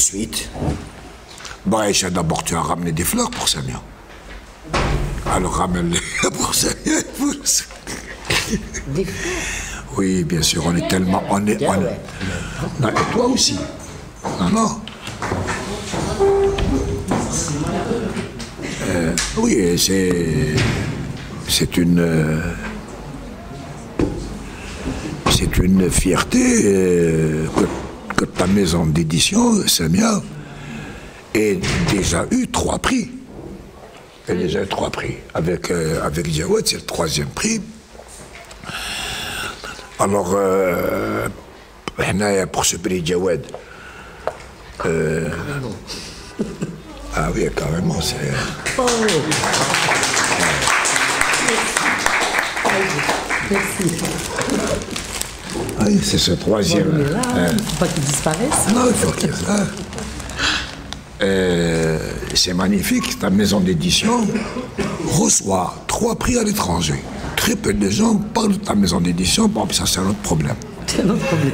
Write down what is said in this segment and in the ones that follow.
suite. Baïcha, d'abord, tu as ramené des fleurs pour Samia. Alors ramène-les pour Samia. Des fleurs? Oui, bien sûr, on est tellement... Non, et toi aussi. Non. Oui, c'est une fierté que ta maison d'édition, Samia, ait déjà eu 3 prix. Elle a déjà eu 3 prix. Avec Jawed, c'est le 3e prix. Alors, pour ce prix Jawed, ah oui, carrément, c'est... Oh. Merci. Oui, c'est ce 3e. Bon, il ne faut pas qu'il disparaisse. Non, il faut qu'il reste là. C'est magnifique, ta maison d'édition reçoit 3 prix à l'étranger. Très peu de gens parlent de ta maison d'édition, bon, ça c'est un autre problème. C'est un autre problème.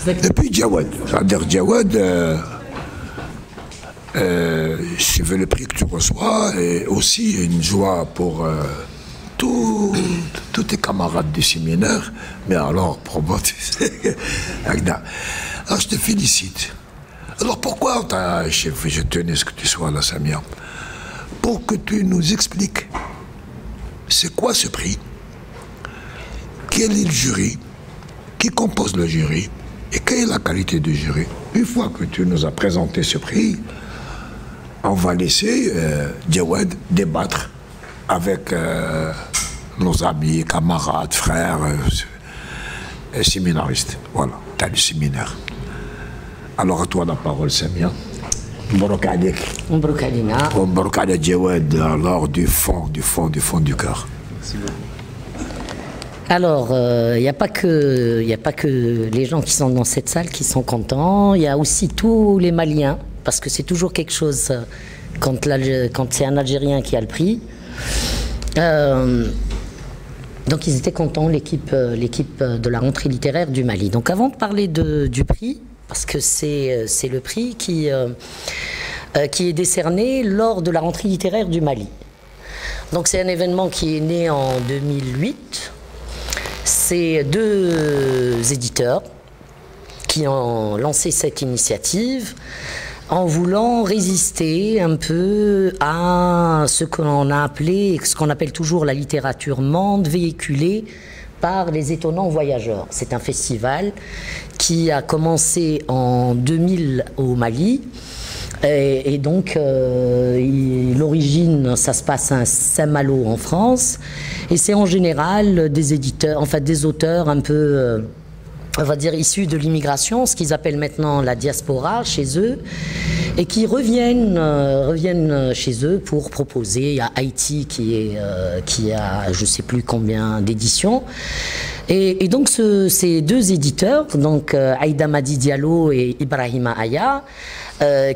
Et puis Jawed, c'est-à-dire Jawed, je veux le prix que tu reçois et aussi une joie pour tous tes camarades du séminaire, mais alors, pour moi, tu sais, alors je te félicite. Alors pourquoi je tenais à ce que tu sois là, Samia? Pour que tu nous expliques c'est quoi ce prix, quel est le jury, qui compose le jury et quelle est la qualité du jury. Une fois que tu nous as présenté ce prix, on va laisser Jawed débattre avec nos amis, camarades, frères, séminaristes. Voilà, t'as le séminaire. Alors à toi la parole, Samia. Mbarouk Alek. Mbarouk Alina. Mbarouk Alek Jawed, alors du fond du cœur. Merci beaucoup. Alors, il n'y a pas que les gens qui sont dans cette salle qui sont contents, il y a aussi tous les Maliens, parce que c'est toujours quelque chose quand c'est un Algérien qui a le prix. Donc ils étaient contents, l'équipe de la rentrée littéraire du Mali. Donc avant de parler du prix, parce que c'est le prix qui est décerné lors de la rentrée littéraire du Mali. Donc c'est un événement qui est né en 2008. C'est 2 éditeurs qui ont lancé cette initiative en voulant résister un peu à ce qu'on a appelé, ce qu'on appelle toujours la littérature monde véhiculée par les étonnants voyageurs. C'est un festival qui a commencé en 2000 au Mali. Et donc, l'origine, ça se passe à Saint-Malo en France. Et c'est en général des éditeurs, enfin des auteurs un peu, on va dire, issus de l'immigration, ce qu'ils appellent maintenant la diaspora chez eux, et qui reviennent chez eux pour proposer. Il y a Haïti qui a je ne sais plus combien d'éditions. Et donc ces 2 éditeurs, donc Aïda Madi Diallo et Ibrahima Aya,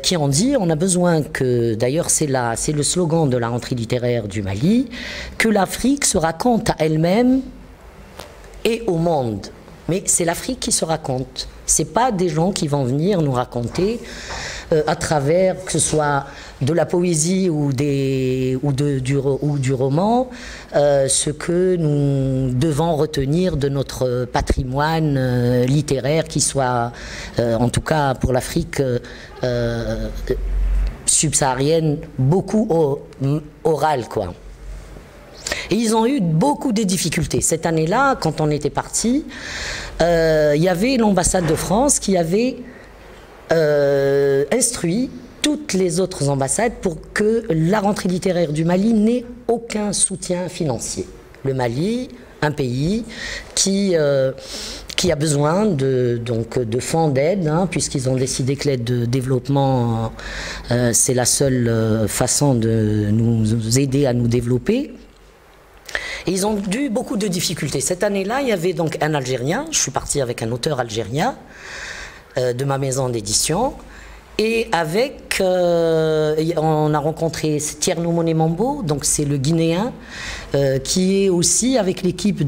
qui ont dit, on a besoin que, d'ailleurs c'est le slogan de la rentrée littéraire du Mali, que l'Afrique se raconte à elle-même et au monde. Mais c'est l'Afrique qui se raconte. C'est pas des gens qui vont venir nous raconter à travers, que ce soit de la poésie ou du roman, ce que nous devons retenir de notre patrimoine littéraire, qui soit, en tout cas pour l'Afrique subsaharienne, beaucoup oral, quoi. Et ils ont eu beaucoup de difficultés. Cette année-là, quand on était parti, il y avait l'ambassade de France qui avait instruit toutes les autres ambassades pour que la rentrée littéraire du Mali n'ait aucun soutien financier. Le Mali, un pays qui a besoin de fonds d'aide, hein, puisqu'ils ont décidé que l'aide de développement, c'est la seule façon de nous aider à nous développer. Et ils ont eu beaucoup de difficultés. Cette année-là, il y avait donc un Algérien, je suis parti avec un auteur algérien de ma maison d'édition, et on a rencontré Tierno Monemambo, donc c'est le Guinéen, qui est aussi avec l'équipe les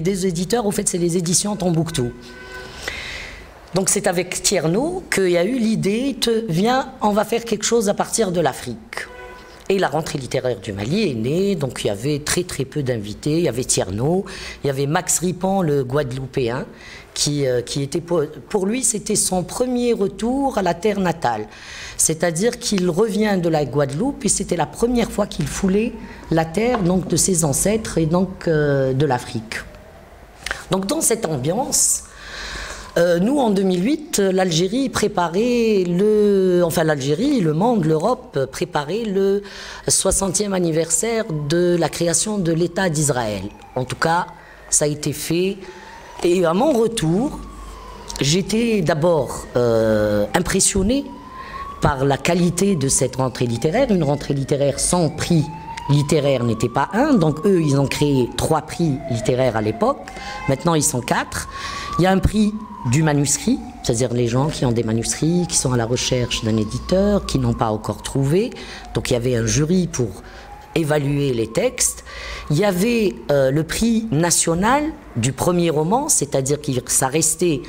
2 éditeurs, au fait c'est les éditions Tombouctou. Donc c'est avec Tierno qu'il y a eu l'idée, viens, on va faire quelque chose à partir de l'Afrique. Et la rentrée littéraire du Mali est née, donc il y avait très peu d'invités. Il y avait Tierno, il y avait Max Ripan, le Guadeloupéen, qui était pour lui, c'était son premier retour à la terre natale. C'est-à-dire qu'il revient de la Guadeloupe et c'était la première fois qu'il foulait la terre donc, de ses ancêtres et donc de l'Afrique. Donc dans cette ambiance, nous, en 2008, l'Algérie préparait l'Algérie, le monde, l'Europe préparait le 60e anniversaire de la création de l'État d'Israël. En tout cas, ça a été fait. Et à mon retour, j'étais d'abord impressionné par la qualité de cette rentrée littéraire. Une rentrée littéraire sans prix littéraire n'était pas un. Donc eux, ils ont créé 3 prix littéraires à l'époque. Maintenant, ils sont 4. Il y a un prix du manuscrit, c'est-à-dire les gens qui ont des manuscrits, qui sont à la recherche d'un éditeur, qui n'ont pas encore trouvé. Donc il y avait un jury pour évaluer les textes. Il y avait le prix national du premier roman, c'est-à-dire que ça restait,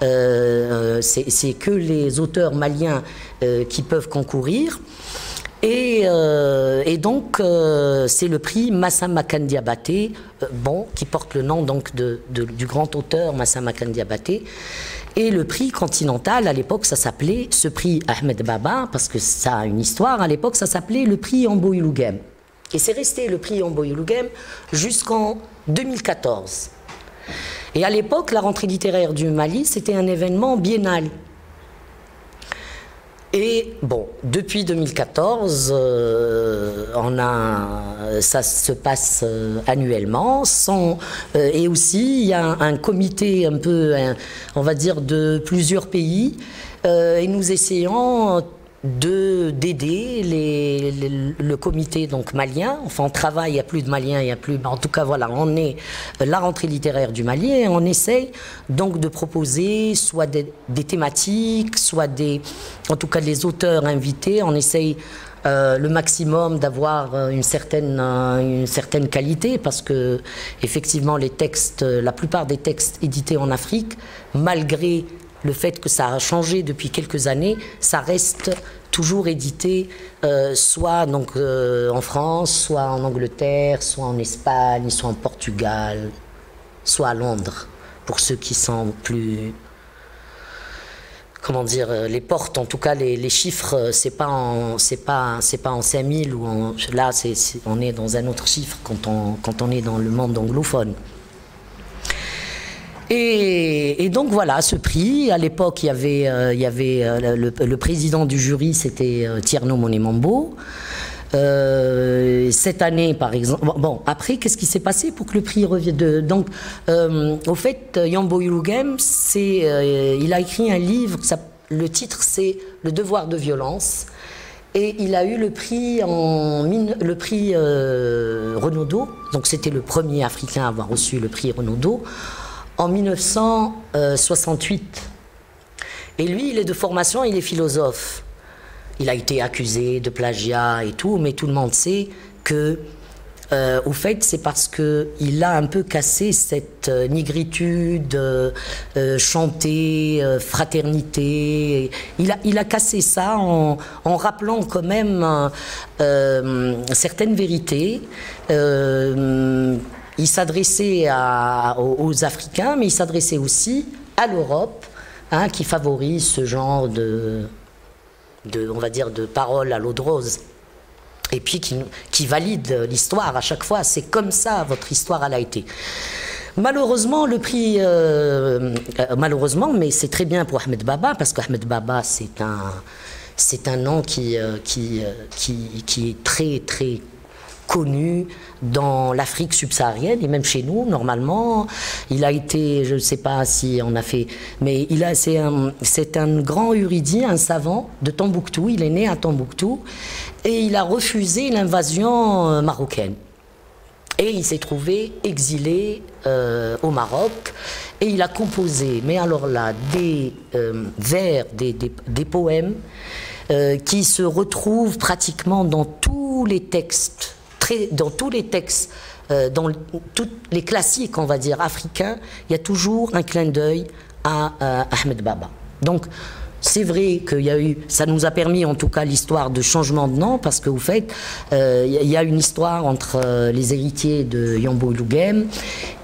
c'est que les auteurs maliens qui peuvent concourir. Et donc, c'est le prix Massama Kandiabaté, qui porte le nom donc, du grand auteur Massama Kandiabaté. Et le prix continental, à l'époque, ça s'appelait, ce prix Ahmed Baba, parce que ça a une histoire, à l'époque, ça s'appelait le prix Ambo Yulugem. Et c'est resté le prix Ambo Yulugem jusqu'en 2014. Et à l'époque, la rentrée littéraire du Mali, c'était un événement biennal. Et bon, depuis 2014, ça se passe annuellement. Et aussi, il y a un comité un peu, on va dire, de plusieurs pays. Et nous essayons d'aider le comité donc malien. Enfin, on travaille, il n'y a plus de Maliens, il n'y a plus. En tout cas, voilà, on est la rentrée littéraire du Mali et on essaye donc de proposer soit des thématiques, soit en tout cas les auteurs invités. On essaye le maximum d'avoir une certaine qualité parce que effectivement les textes, la plupart des textes édités en Afrique, malgré le fait que ça a changé depuis quelques années, ça reste toujours édité, soit donc, en France, soit en Angleterre, soit en Espagne, soit en Portugal, soit à Londres, pour ceux qui sont plus... Comment dire, les portes, en tout cas les chiffres, c'est pas en 5000 ou là on est dans un autre chiffre quand on est dans le monde anglophone. Et donc voilà, ce prix, à l'époque il y avait le président du jury, c'était Tierno Monemambo. Cette année, par exemple, bon, après, qu'est-ce qui s'est passé pour que le prix revienne donc, au fait, Yambo Yulugem, il a écrit un livre, le titre c'est Le devoir de violence, et il a eu le prix Renaudot, donc c'était le premier Africain à avoir reçu le prix Renaudot, en 1968. Et lui, il est de formation, il est philosophe. Il a été accusé de plagiat et tout, mais tout le monde sait que, au fait, c'est parce qu'il a un peu cassé cette nigritude, chantée, fraternité. Il a cassé ça en rappelant quand même certaines vérités. Il s'adressait aux Africains, mais il s'adressait aussi à l'Europe, hein, qui favorise ce genre on va dire, de paroles à l'eau de rose. Et puis qui valide l'histoire à chaque fois. C'est comme ça, votre histoire, elle a été. Malheureusement, le prix... malheureusement, mais c'est très bien pour Ahmed Baba, parce qu'Ahmed Baba, c'est un nom qui est très, très connu dans l'Afrique subsaharienne et même chez nous normalement. Il a été, je ne sais pas si on a fait, mais c'est un grand érudit, un savant de Tombouctou. Il est né à Tombouctou et il a refusé l'invasion marocaine. Et il s'est trouvé exilé au Maroc et il a composé, mais alors là, des vers, des poèmes qui se retrouvent pratiquement dans tous les textes. Dans tous les textes, dans tous les classiques, on va dire, africains, il y a toujours un clin d'œil à Ahmed Baba. Donc, c'est vrai qu'il y a eu, ça nous a permis en tout cas l'histoire de changement de nom, parce que vous faites, il y a une histoire entre les héritiers de Yambo Ilougem,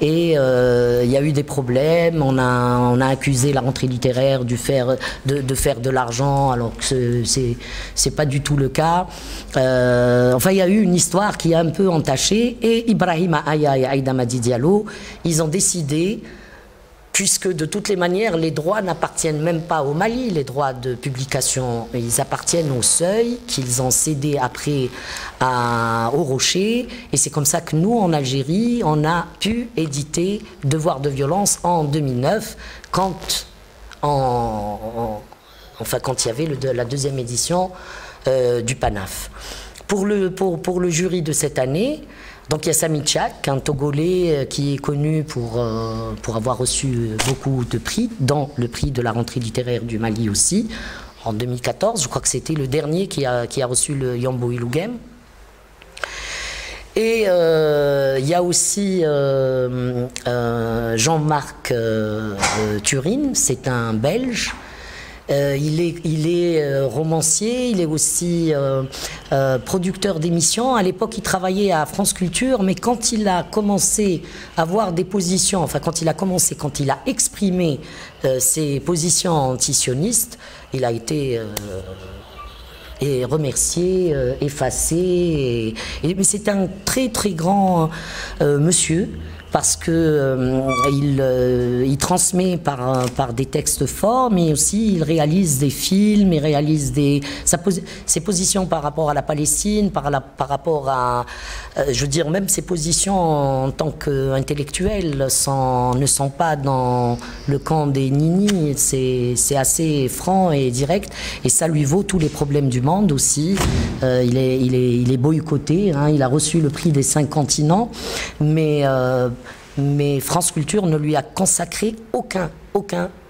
et il y a eu des problèmes. On a accusé la rentrée littéraire de faire de l'argent, alors que c'est pas du tout le cas. Enfin, il y a eu une histoire qui a un peu entaché, et Ibrahima Aya et Aïda Madi Diallo, ils ont décidé, puisque de toutes les manières, les droits n'appartiennent même pas au Mali, les droits de publication, ils appartiennent au Seuil, qu'ils ont cédé après au Rocher, et c'est comme ça que nous, en Algérie, on a pu éditer Devoir de violence en 2009, quand il y avait la deuxième édition du PANAF. Pour le jury de cette année, donc il y a Sami Tchak, un Togolais qui est connu pour avoir reçu beaucoup de prix, dont le prix de la rentrée littéraire du Mali aussi, en 2014. Je crois que c'était le dernier qui a reçu le Yambo Ilougem. Et il y a aussi Jean-Marc Turin, c'est un Belge. Il est romancier, il est aussi producteur d'émissions. À l'époque, il travaillait à France Culture, mais quand il a commencé à avoir des positions, enfin quand il a exprimé ses positions antisionistes, il a été remercié, effacé. Mais c'est un très très grand monsieur, parce que il transmet par des textes forts, mais aussi il réalise des films, il réalise ses positions par rapport à la Palestine, par rapport à, je veux dire, même ses positions en tant qu'intellectuel ne sont pas dans le camp des nini, c'est assez franc et direct, et ça lui vaut tous les problèmes du monde aussi. Il est boycotté, hein, il a reçu le prix des 5 continents, mais France Culture ne lui a consacré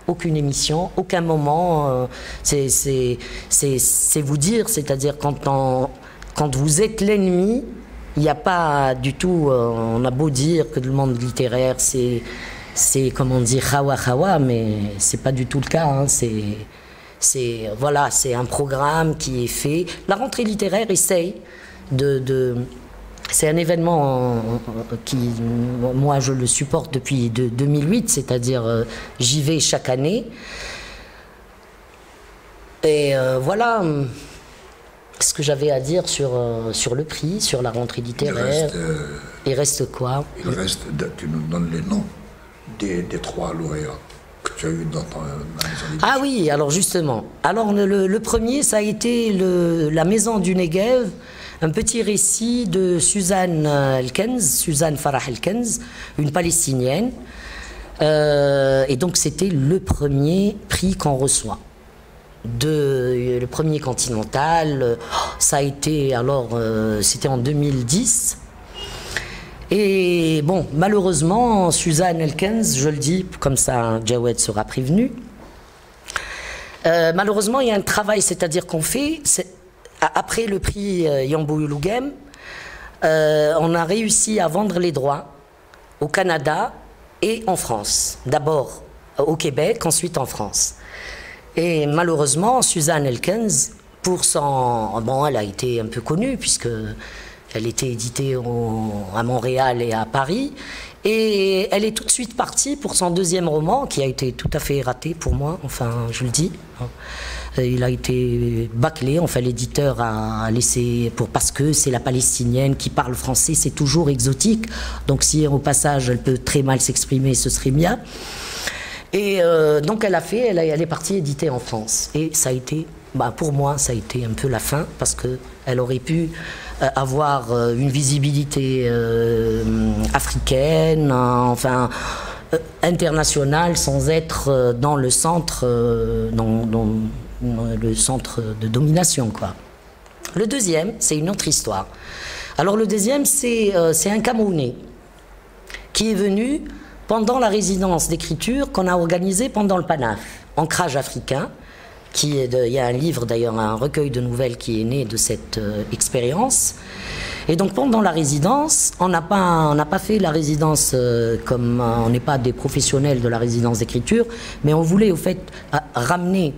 aucune émission, aucun moment. C'est vous dire, c'est-à-dire quand vous êtes l'ennemi, il n'y a pas du tout, on a beau dire que le monde littéraire c'est comment dire, khawa, mais c'est pas du tout le cas, hein, voilà, c'est un programme qui est fait. La rentrée littéraire essaye c'est un événement qui, moi, je le supporte depuis 2008, c'est-à-dire j'y vais chaque année. Et voilà ce que j'avais à dire sur le prix, sur la rentrée littéraire. Il reste quoi? Il reste, tu nous donnes les noms des 3 lauréats que tu as eu dans les éditions. Ah oui, alors justement. Alors le premier, ça a été la Maison du Negev, un petit récit de Suzanne Farah Elkenz, une Palestinienne. Et donc c'était le premier prix qu'on reçoit. Le premier continental, ça a été, alors, c'était en 2010. Et bon, malheureusement, Suzanne Elkenz, je le dis, comme ça Jawed sera prévenu, malheureusement, il y a un travail, c'est-à-dire qu'on fait, après le prix Yambo Ilougem, on a réussi à vendre les droits au Canada et en France. D'abord au Québec, ensuite en France. Et malheureusement, Suzanne Elkenz, bon, elle a été un peu connue, puisque elle était éditée à Montréal et à Paris. Et elle est tout de suite partie pour son deuxième roman, qui a été tout à fait raté pour moi, enfin, je le dis. Il a été bâclé, enfin l'éditeur a laissé, parce que c'est la Palestinienne qui parle français, c'est toujours exotique. Donc si au passage elle peut très mal s'exprimer, ce serait bien. Et donc elle est partie éditer en France. Et ça a été, pour moi, ça a été un peu la fin, parce qu'elle aurait pu avoir une visibilité africaine, enfin internationale, sans être dans le centre, le centre de domination, quoi. Le deuxième, c'est une autre histoire. Alors le deuxième, c'est un Camerounais qui est venu pendant la résidence d'écriture qu'on a organisée pendant le PANAF, Ancrage africain. Il y a un livre, d'ailleurs, un recueil de nouvelles qui est né de cette expérience. Et donc pendant la résidence, on n'a pas fait la résidence comme on n'est pas des professionnels de la résidence d'écriture, mais on voulait au fait ramener,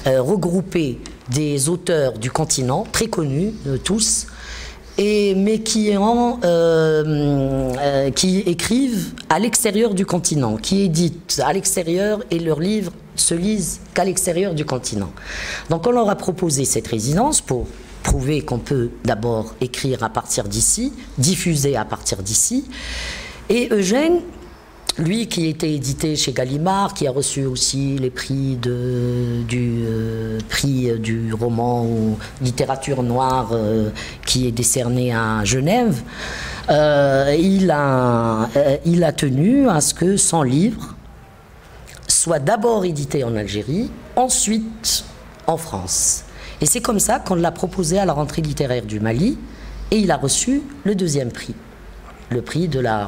regrouper des auteurs du continent, très connus tous, mais qui écrivent à l'extérieur du continent, qui éditent à l'extérieur et leurs livres se lisent qu'à l'extérieur du continent. Donc on leur a proposé cette résidence pour prouver qu'on peut d'abord écrire à partir d'ici, diffuser à partir d'ici. Et Eugène, lui qui était édité chez Gallimard, qui a reçu aussi les prix du roman ou littérature noire qui est décerné à Genève, il a tenu à ce que son livre soit d'abord édité en Algérie, ensuite en France. Et c'est comme ça qu'on l'a proposé à la rentrée littéraire du Mali, et il a reçu le deuxième prix. Le prix de la...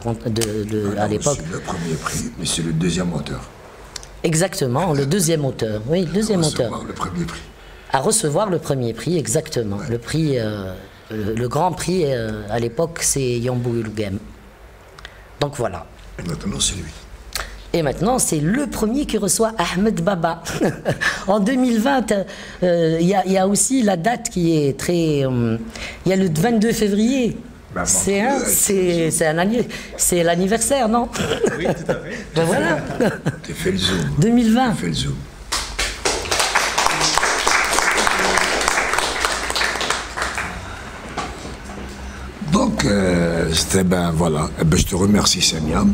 à l'époque. Le premier prix, mais c'est le deuxième auteur. Exactement, le deuxième auteur. Oui, le deuxième auteur. Le premier prix. À recevoir le premier prix, exactement. Ouais. Le prix, le grand prix, à l'époque, c'est Yambou Ulugem. Donc voilà. Et maintenant, c'est lui. Et maintenant, c'est le premier qui reçoit Ahmed Baba. En 2020, il y a aussi la date qui est très... Il y a le 22 février. Ben, c'est l'anniversaire, non? Oui, tout à fait. Ben voilà. Tu fais le zoom. 2020. Tu fais le zoom. Donc, c'était ben voilà. Ben, je te remercie, Samia.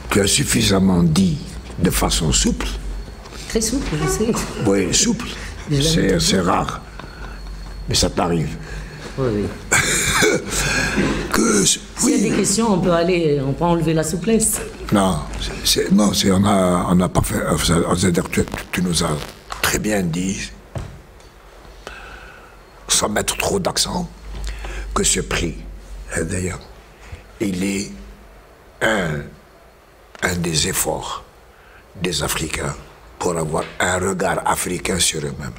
Tu as suffisamment dit de façon souple. Très souple, je sais. Oui, souple. C'est rare. Mais ça t'arrive. Oui, oui. S'il y a des questions, on peut enlever la souplesse. Non, on n'a pas fait. C'est-à-dire que tu nous as très bien dit, sans mettre trop d'accent, que ce prix, d'ailleurs, il est un des efforts des Africains pour avoir un regard africain sur eux-mêmes.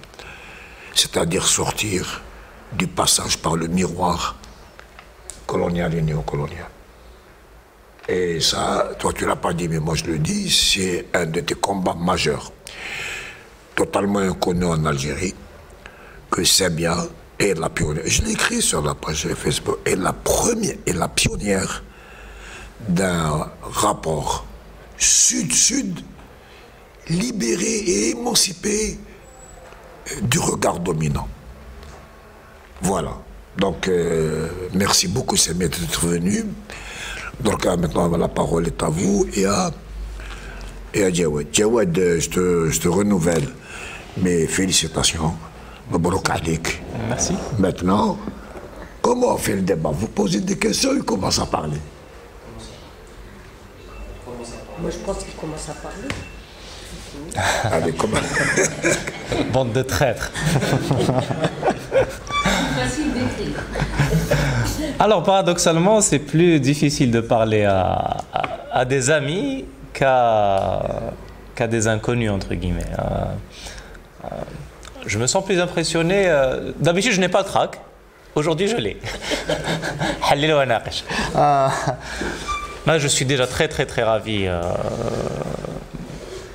C'est-à-dire sortir du passage par le miroir colonial et néocolonial. Et ça, toi tu l'as pas dit, mais moi je le dis, c'est un de tes combats majeurs, totalement inconnu en Algérie, que Samia est la pionnière. Je l'ai écrit sur la page Facebook, est la première et la pionnière d'un rapport sud-sud libéré et émancipé du regard dominant. Voilà. Donc, merci beaucoup, Samia, d'être venu. Donc, maintenant, la parole est à vous et à Djawad. Djawad, je te renouvelle mes félicitations. Mabrouk alik. Merci. Maintenant, comment on fait le débat? Vous posez des questions, il commence à parler. Moi, je pense qu'il commence à parler. Allez, comment? Bande de traîtres. Alors, paradoxalement, c'est plus difficile de parler à des amis qu'à des inconnus, entre guillemets. Je me sens plus impressionné. D'habitude, je n'ai pas le trac. Aujourd'hui, je l'ai. Là, je suis déjà très, très, très ravi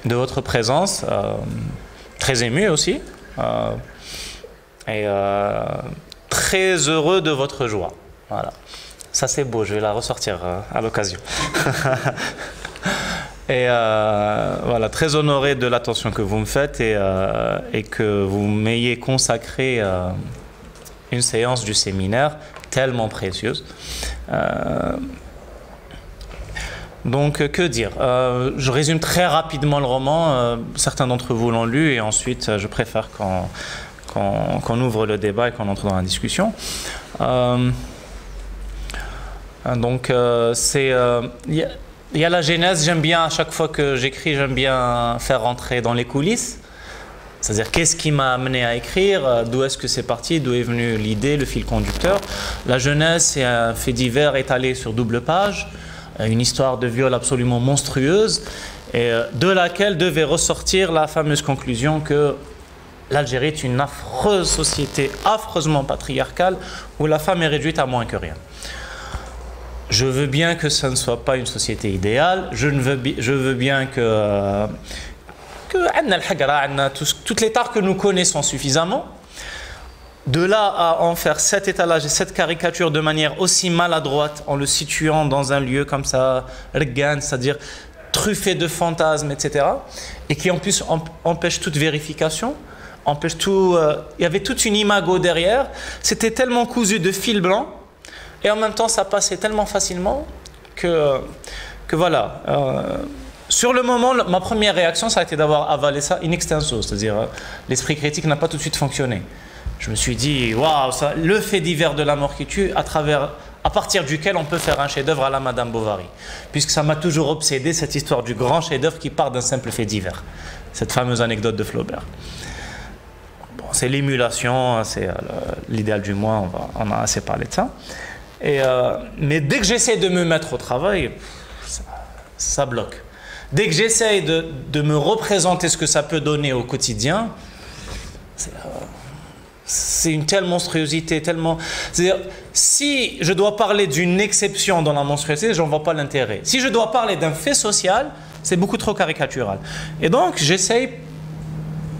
de votre présence. Très ému aussi. Et très heureux de votre joie. Voilà. Ça, c'est beau. Je vais la ressortir à l'occasion. Et voilà, très honoré de l'attention que vous me faites et que vous m'ayez consacré une séance du séminaire tellement précieuse. Donc, que dire? Je résume très rapidement le roman. Certains d'entre vous l'ont lu et ensuite, je préfère qu'on ouvre le débat et qu'on entre dans la discussion. Donc, il y a la genèse. J'aime bien, à chaque fois que j'écris, j'aime bien faire rentrer dans les coulisses. C'est-à-dire, qu'est-ce qui m'a amené à écrire? D'où est-ce que c'est parti? D'où est venue l'idée, le fil conducteur? La genèse, c'est un fait divers étalé sur double page, une histoire de viol absolument monstrueuse, et de laquelle devait ressortir la fameuse conclusion que l'Algérie est une affreuse société, affreusement patriarcale, où la femme est réduite à moins que rien. Je veux bien que ça ne soit pas une société idéale, je veux bien que toutes les tares que nous connaissons suffisamment. De là à en faire cet étalage et cette caricature de manière aussi maladroite, en le situant dans un lieu comme ça, c'est-à-dire truffé de fantasmes, etc., et qui en plus empêche toute vérification, empêche tout. Il y avait toute une imago derrière. C'était tellement cousu de fil blanc, et en même temps, ça passait tellement facilement que voilà. Sur le moment, ma première réaction, ça a été d'avoir avalé ça in extenso, c'est-à-dire l'esprit critique n'a pas tout de suite fonctionné. Je me suis dit, waouh, le fait divers de la mort qui tue, à partir duquel on peut faire un chef-d'œuvre à la Madame Bovary. Puisque ça m'a toujours obsédé, cette histoire du grand chef-d'œuvre qui part d'un simple fait divers. Cette fameuse anecdote de Flaubert. Bon, c'est l'émulation, c'est l'idéal du moi, on a assez parlé de ça. Mais dès que j'essaie de me mettre au travail, ça bloque. Dès que j'essaie de me représenter ce que ça peut donner au quotidien, c'est une telle monstruosité, tellement... C'est-à-dire, si je dois parler d'une exception dans la monstruosité, je n'en vois pas l'intérêt. Si je dois parler d'un fait social, c'est beaucoup trop caricatural. Et donc, j'essaye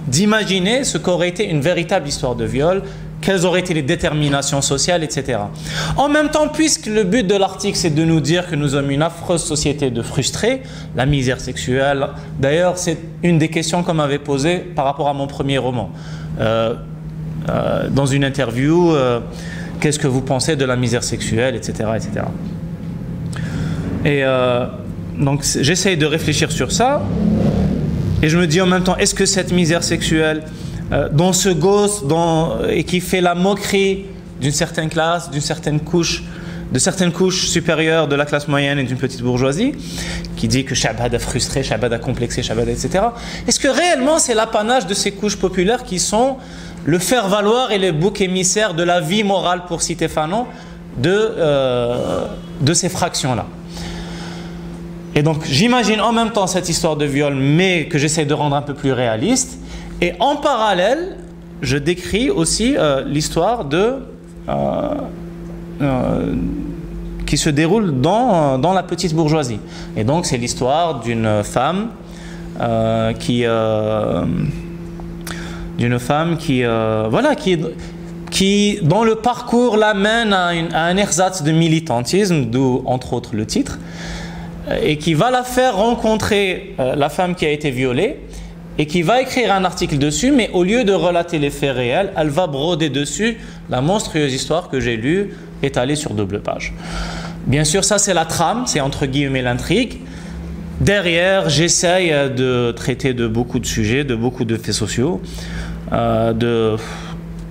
d'imaginer ce qu'aurait été une véritable histoire de viol, quelles auraient été les déterminations sociales, etc. En même temps, puisque le but de l'article, c'est de nous dire que nous sommes une affreuse société de frustrés, la misère sexuelle, d'ailleurs, c'est une des questions qu'on m'avait posées par rapport à mon premier roman. Dans une interview, qu'est-ce que vous pensez de la misère sexuelle, etc., etc. Et donc j'essaye de réfléchir sur ça, et je me dis en même temps, est-ce que cette misère sexuelle, dont ce gosse, et qui fait la moquerie d'une certaine classe, de certaines couches supérieures de la classe moyenne et d'une petite bourgeoisie, qui dit que Chabad a frustré, Chabad a complexé, Chabad, etc. Est-ce que réellement c'est l'apanage de ces couches populaires qui sont le faire-valoir et le bouc émissaire de la vie morale, pour citer Fanon, de ces fractions-là? Et donc j'imagine en même temps cette histoire de viol, mais que j'essaie de rendre un peu plus réaliste. Et en parallèle, je décris aussi l'histoire qui se déroule dans la petite bourgeoisie. Et donc c'est l'histoire d'une femme qui dans le parcours l'amène à un ersatz de militantisme, d'où entre autres le titre, et qui va la faire rencontrer la femme qui a été violée, et qui va écrire un article dessus, mais au lieu de relater les faits réels, elle va broder dessus la monstrueuse histoire que j'ai lue, étalée sur double page. Bien sûr, ça c'est la trame, c'est entre guillemets l'intrigue. Derrière, j'essaye de traiter de beaucoup de sujets, de beaucoup de faits sociaux, de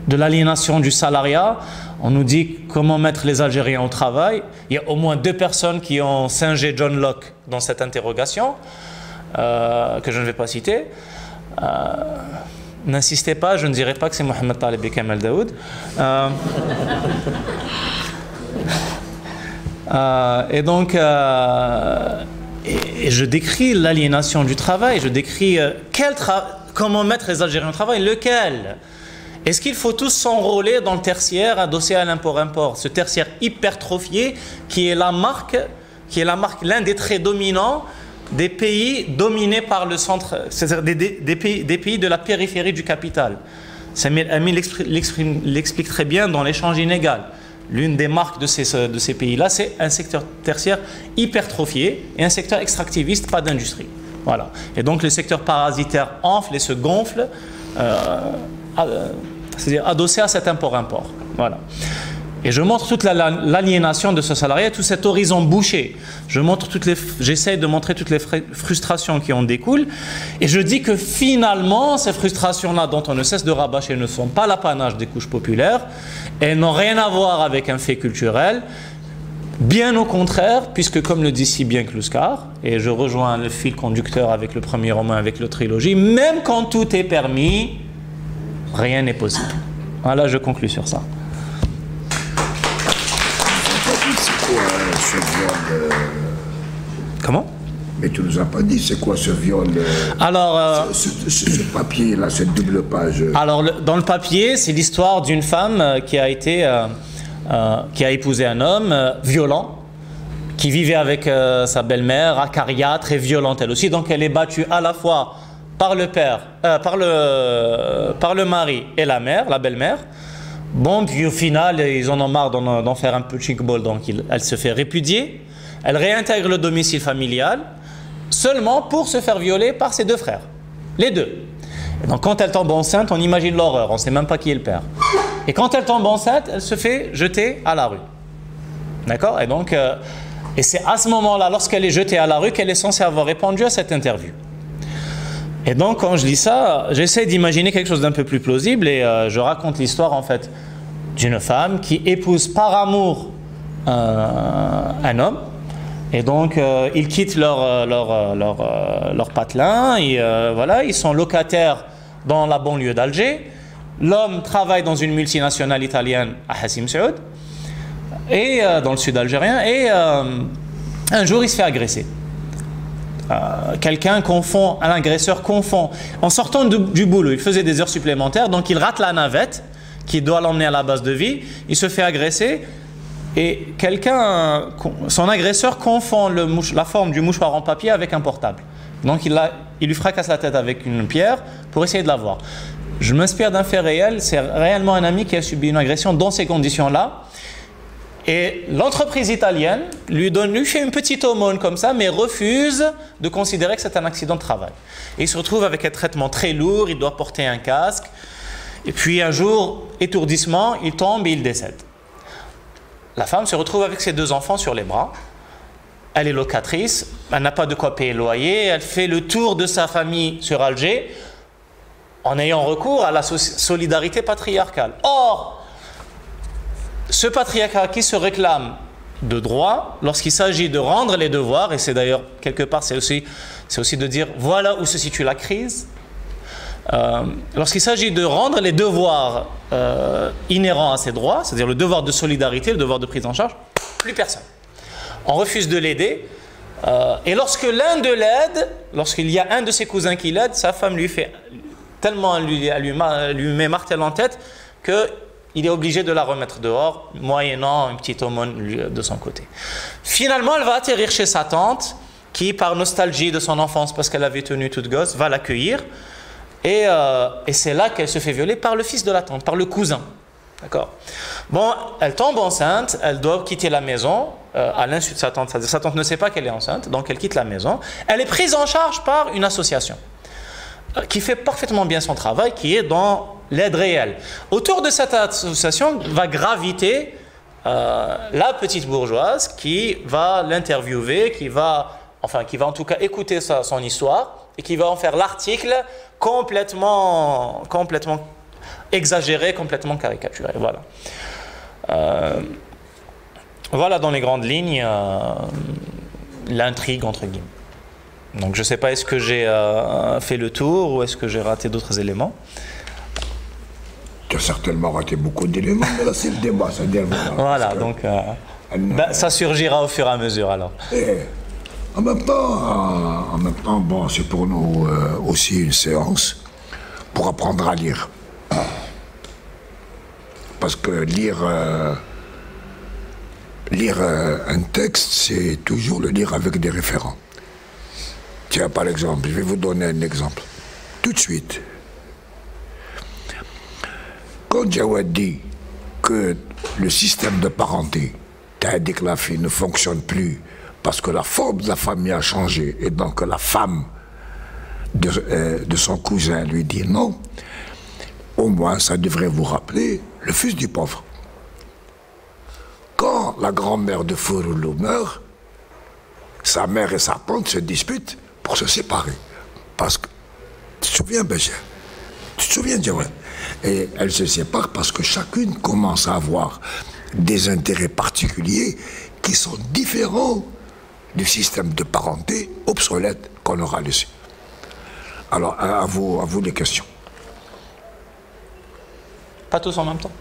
l'aliénation du salariat. On nous dit comment mettre les Algériens au travail. Il y a au moins 2 personnes qui ont singé John Locke dans cette interrogation, que je ne vais pas citer. N'insistez pas, je ne dirai pas que c'est Mohamed Taleb et Kamal Daoud. Et donc, et je décris l'aliénation du travail, je décris comment mettre les Algériens au travail, lequel? Est-ce qu'il faut tous s'enrôler dans le tertiaire adossé à l'import-import, ce tertiaire hypertrophié qui est la marque, l'un des traits dominants des pays dominés par le centre, c'est-à-dire des pays de la périphérie du capital. Samir Amin l'explique très bien dans l'échange inégal. L'une des marques de ces pays-là, c'est un secteur tertiaire hypertrophié et un secteur extractiviste, pas d'industrie. Voilà. Et donc le secteur parasitaire enfle et se gonfle, c'est-à-dire adossé à cet import-import. Voilà. Et je montre toute l'aliénation de ce salarié, tout cet horizon bouché. J'essaie de montrer toutes les frustrations qui en découlent. Et je dis que finalement, ces frustrations-là, dont on ne cesse de rabâcher, ne sont pas l'apanage des couches populaires. Elles n'ont rien à voir avec un fait culturel. Bien au contraire, puisque comme le dit si bien Kluskar, et je rejoins le fil conducteur avec le premier roman, avec la trilogie, même quand tout est permis, rien n'est possible. Voilà, je conclus sur ça. C'est quoi ce viol Comment? Mais tu nous as pas dit c'est quoi ce viol, Alors, ce papier-là, cette double page. alors dans le papier, c'est l'histoire d'une femme qui a épousé un homme violent, qui vivait avec sa belle-mère, Akaria, très violente elle aussi. Donc elle est battue à la fois par le père, par le mari et la mère, la belle-mère. Bon, puis au final, ils en ont marre d'en faire un peu chic-ball, donc elle se fait répudier. Elle réintègre le domicile familial, seulement pour se faire violer par ses deux frères. Les deux. Et donc quand elle tombe enceinte, on imagine l'horreur, on ne sait même pas qui est le père. Et quand elle tombe enceinte, elle se fait jeter à la rue. D'accord? Et donc, et c'est à ce moment-là, lorsqu'elle est jetée à la rue, qu'elle est censée avoir répondu à cette interview. Et donc, quand je lis ça, j'essaie d'imaginer quelque chose d'un peu plus plausible et je raconte l'histoire, en fait, d'une femme qui épouse par amour un homme. Et donc, ils quittent leur patelin et voilà, ils sont locataires dans la banlieue d'Alger. L'homme travaille dans une multinationale italienne à Hassim Saoud, et dans le sud algérien, et un jour, il se fait agresser. Un agresseur confond, en sortant du boulot, il faisait des heures supplémentaires, donc il rate la navette qui doit l'emmener à la base de vie, il se fait agresser, et son agresseur confond la forme du mouchoir en papier avec un portable. Donc il lui fracasse la tête avec une pierre pour essayer de l'avoir. Je m'inspire d'un fait réel, c'est réellement un ami qui a subi une agression dans ces conditions-là. Et l'entreprise italienne lui fait une petite aumône comme ça, mais refuse de considérer que c'est un accident de travail. Et il se retrouve avec un traitement très lourd, il doit porter un casque. Et puis un jour, étourdissement, il tombe et il décède. La femme se retrouve avec ses deux enfants sur les bras. Elle est locatrice, elle n'a pas de quoi payer le loyer, elle fait le tour de sa famille sur Alger en ayant recours à la solidarité patriarcale. Or, ce patriarcat qui se réclame de droit, lorsqu'il s'agit de rendre les devoirs, et c'est d'ailleurs quelque part, c'est aussi de dire voilà où se situe la crise, lorsqu'il s'agit de rendre les devoirs inhérents à ces droits, c'est-à-dire le devoir de solidarité, le devoir de prise en charge, plus personne. On refuse de l'aider, et lorsqu'il y a un de ses cousins qui l'aide, sa femme lui met martel en tête qu'il est obligé de la remettre dehors, moyennant une petite aumône de son côté. Finalement, elle va atterrir chez sa tante, qui, par nostalgie de son enfance, parce qu'elle avait tenu toute gosse, va l'accueillir. Et c'est là qu'elle se fait violer par le fils de la tante, par le cousin. D'accord? Bon, elle tombe enceinte, elle doit quitter la maison, à l'insu de sa tante. C'est-à-dire, sa tante ne sait pas qu'elle est enceinte, donc elle quitte la maison. Elle est prise en charge par une association qui fait parfaitement bien son travail, qui est dans l'aide réelle. Autour de cette association va graviter la petite bourgeoise qui va l'interviewer, qui va en tout cas écouter son histoire et qui va en faire l'article complètement exagéré, complètement caricaturé. Voilà. Voilà dans les grandes lignes l'intrigue entre guillemets. Donc je ne sais pas, est-ce que j'ai fait le tour ou est-ce que j'ai raté d'autres éléments? Tu as certainement raté beaucoup d'éléments, mais là c'est le débat, ça dit voilà, donc ça surgira au fur et à mesure alors. Et, en même temps, bon, c'est pour nous aussi une séance pour apprendre à lire. Parce que lire un texte, c'est toujours le lire avec des référents. Tiens, par exemple, je vais vous donner un exemple. Tout de suite. Quand Jawad dit que le système de parenté, c'est-à-dire que la fille ne fonctionne plus parce que la forme de la famille a changé et donc la femme de son cousin lui dit non, au moins ça devrait vous rappeler le fils du pauvre. Quand la grand-mère de Fouroulou meurt, sa mère et sa tante se disputent pour se séparer. Parce que, tu te souviens, Bécher? Tu te souviens, Jawad? Et elles se séparent parce que chacune commence à avoir des intérêts particuliers qui sont différents du système de parenté obsolète qu'on aura laissé. Alors, à vous les questions. Pas tous en même temps.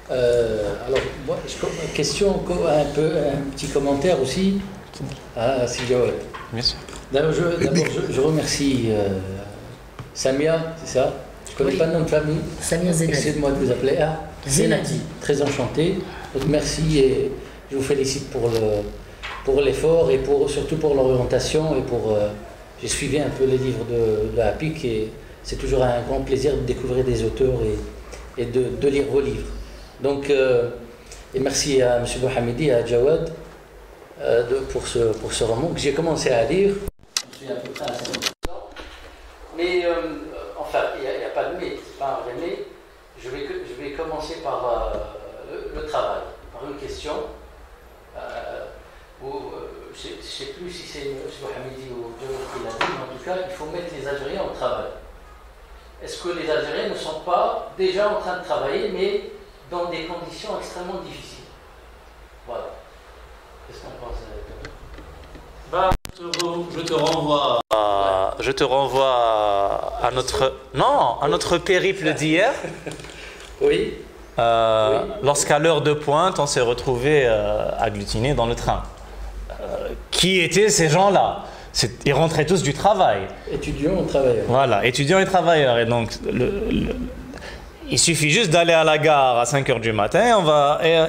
Alors, moi, question, un petit commentaire aussi. Ah, c'est Jawad. Bien sûr. D'abord, je remercie Samia, c'est ça? Je ne connais pas le nom de famille. Samia Zenati. Excusez-moi de vous appeler. Ah, Zenati. Très enchanté. Donc merci et je vous félicite pour l'effort et surtout pour l'orientation. J'ai suivi un peu les livres de APIC et c'est toujours un grand plaisir de découvrir des auteurs et de lire vos livres. Donc, et merci à M. Bouhamidi et à Jawad pour ce roman que j'ai commencé à lire. Je suis à peu près à 50%. Mais enfin, il n'y a pas de mais, c'est pas un vrai mais. Je vais commencer par le travail, par une question. Je ne sais plus si c'est M. Hamidi ou Jawad qui l'a dit, mais en tout cas, il faut mettre les Algériens au travail. Est-ce que les Algériens ne sont pas déjà en train de travailler, mais dans des conditions extrêmement difficiles? Voilà. Qu'est-ce qu'on pense je te renvoie à notre périple d'hier. Oui. Lorsqu'à l'heure de pointe, on s'est retrouvés agglutinés dans le train. Qui étaient ces gens-là? Ils rentraient tous du travail. Étudiants et travailleurs. Voilà, étudiants et travailleurs. Et donc, il suffit juste d'aller à la gare à 5 h du matin.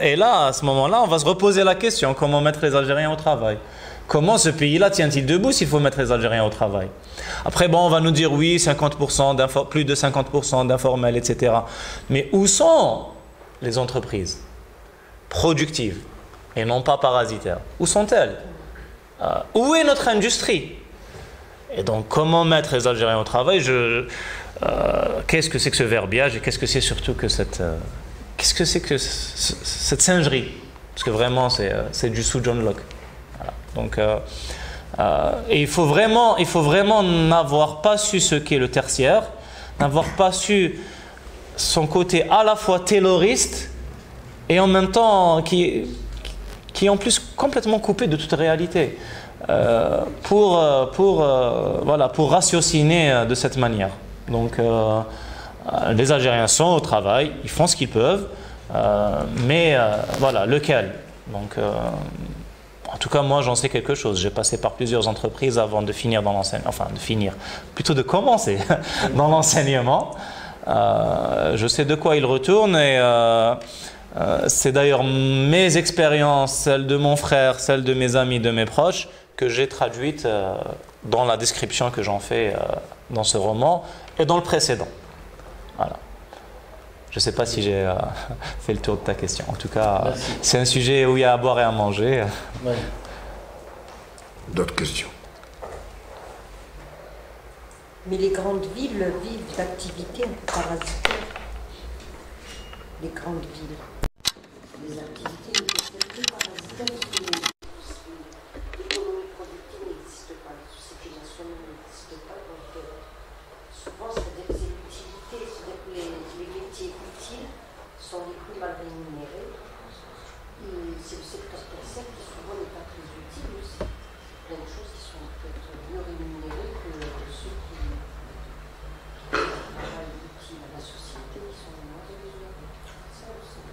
Et là, à ce moment-là, on va se reposer la question, comment mettre les Algériens au travail? Comment ce pays-là tient-il debout s'il faut mettre les Algériens au travail? Après, bon, on va nous dire oui, 50%, plus de 50% d'informels, etc. Mais où sont les entreprises productives et non pas parasitaires? Où sont-elles? Où est notre industrie? Et donc, comment mettre les Algériens au travail? Qu'est-ce que c'est que ce verbiage et qu'est-ce que c'est surtout que cette singerie? Parce que vraiment, c'est du sous John Locke. Voilà. Donc, et il faut vraiment n'avoir pas su ce qu'est le tertiaire, n'avoir pas su son côté à la fois tayloriste et en même temps qui est en plus complètement coupé de toute réalité, pour ratiociner de cette manière. Donc, les Algériens sont au travail, ils font ce qu'ils peuvent, mais voilà, lequel? Donc, en tout cas, moi, j'en sais quelque chose. J'ai passé par plusieurs entreprises avant de finir dans l'enseignement, enfin, plutôt de commencer dans l'enseignement. Je sais de quoi il retourne et c'est d'ailleurs mes expériences, celles de mon frère, celles de mes amis, de mes proches, que j'ai traduites dans la description que j'en fais dans ce roman et dans le précédent. Voilà. Je ne sais pas si j'ai fait le tour de ta question. En tout cas, c'est un sujet où il y a à boire et à manger. Ouais. D'autres questions? Mais les grandes villes vivent d'activités un peu parasitaires. Les grandes villes. Les activités ne peuvent être plus parasitaires parce que l'économie productive n'existe pas, la société nationale n'existe pas. Donc souvent, c'est-à-dire que c'est l'utilité, c'est-à-dire que les métiers utiles sont les plus mal rémunérés. Et c'est le secteur tertiaire qui souvent n'est pas très utile aussi. Il y a des choses qui sont peut-être mieux rémunérées que ceux qui travaillent utiles à la société, qui sont moins rémunérés. Ça aussi.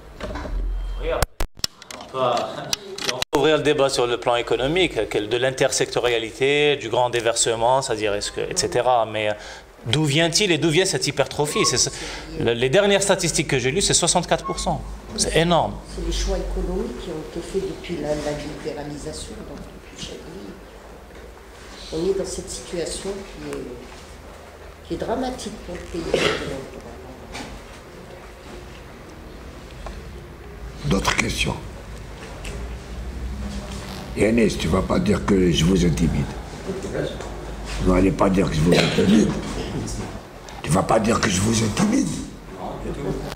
On peut ouvrir le débat sur le plan économique, de l'intersectorialité, du grand déversement, c'est-à-dire etc. Mais d'où vient-il et d'où vient cette hypertrophie? Les dernières statistiques que j'ai lues, c'est 64%. C'est énorme. C'est les choix économiques qui ont été faits depuis la libéralisation, donc depuis Chagny. On est dans cette situation qui est dramatique pour le pays. D'autres questions? Yanis, tu ne vas pas dire que je vous intimide. Vous n'allez pas dire que je vous intimide. Tu ne vas pas dire que je vous intimide.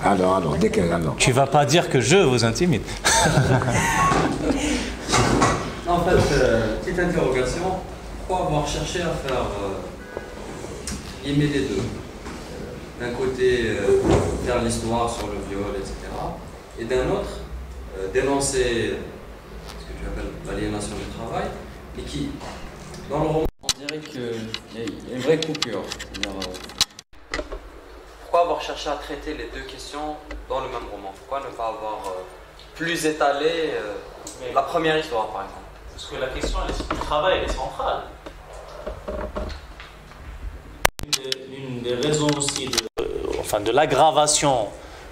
Alors, alors. Tu ne vas pas dire que je vous intimide. En fait, petite interrogation. Pourquoi avoir cherché à faire limer les deux? D'un côté, faire l'histoire sur le viol, etc. Et d'un autre, dénoncer ce que tu appelles l'aliénation du travail, et qui, dans le roman, on dirait qu'il y a une vraie coupure. Pourquoi avoir cherché à traiter les deux questions dans le même roman? Pourquoi ne pas avoir plus étalé la première histoire, par exemple. Parce que la question du travail elle est centrale. L'une des raisons aussi de l'aggravation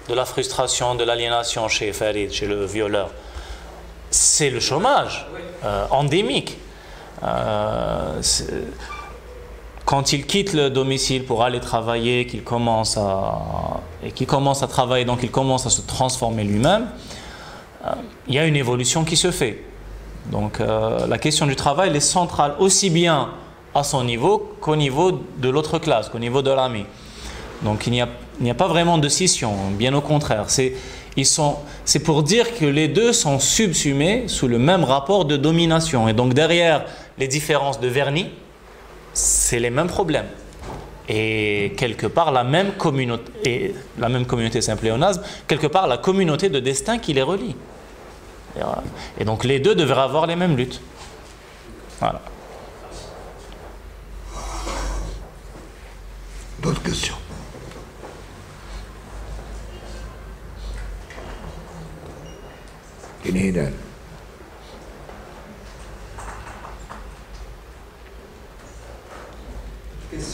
de la frustration, de l'aliénation chez Farid, chez le violeur, c'est le chômage endémique. Quand il quitte le domicile pour aller travailler, qu'il commence à travailler, donc il commence à se transformer lui-même, il y a une évolution qui se fait. Donc la question du travail elle est centrale aussi bien à son niveau qu'au niveau de l'autre classe, qu'au niveau de l'ami. Donc il n'y a pas vraiment de scission, bien au contraire. C'est pour dire que les deux sont subsumés sous le même rapport de domination. Et donc derrière les différences de vernis, c'est les mêmes problèmes. Et quelque part la même communauté c'est un pléonasme, quelque part la communauté de destin qui les relie. Et donc les deux devraient avoir les mêmes luttes. Voilà. D'autres questions?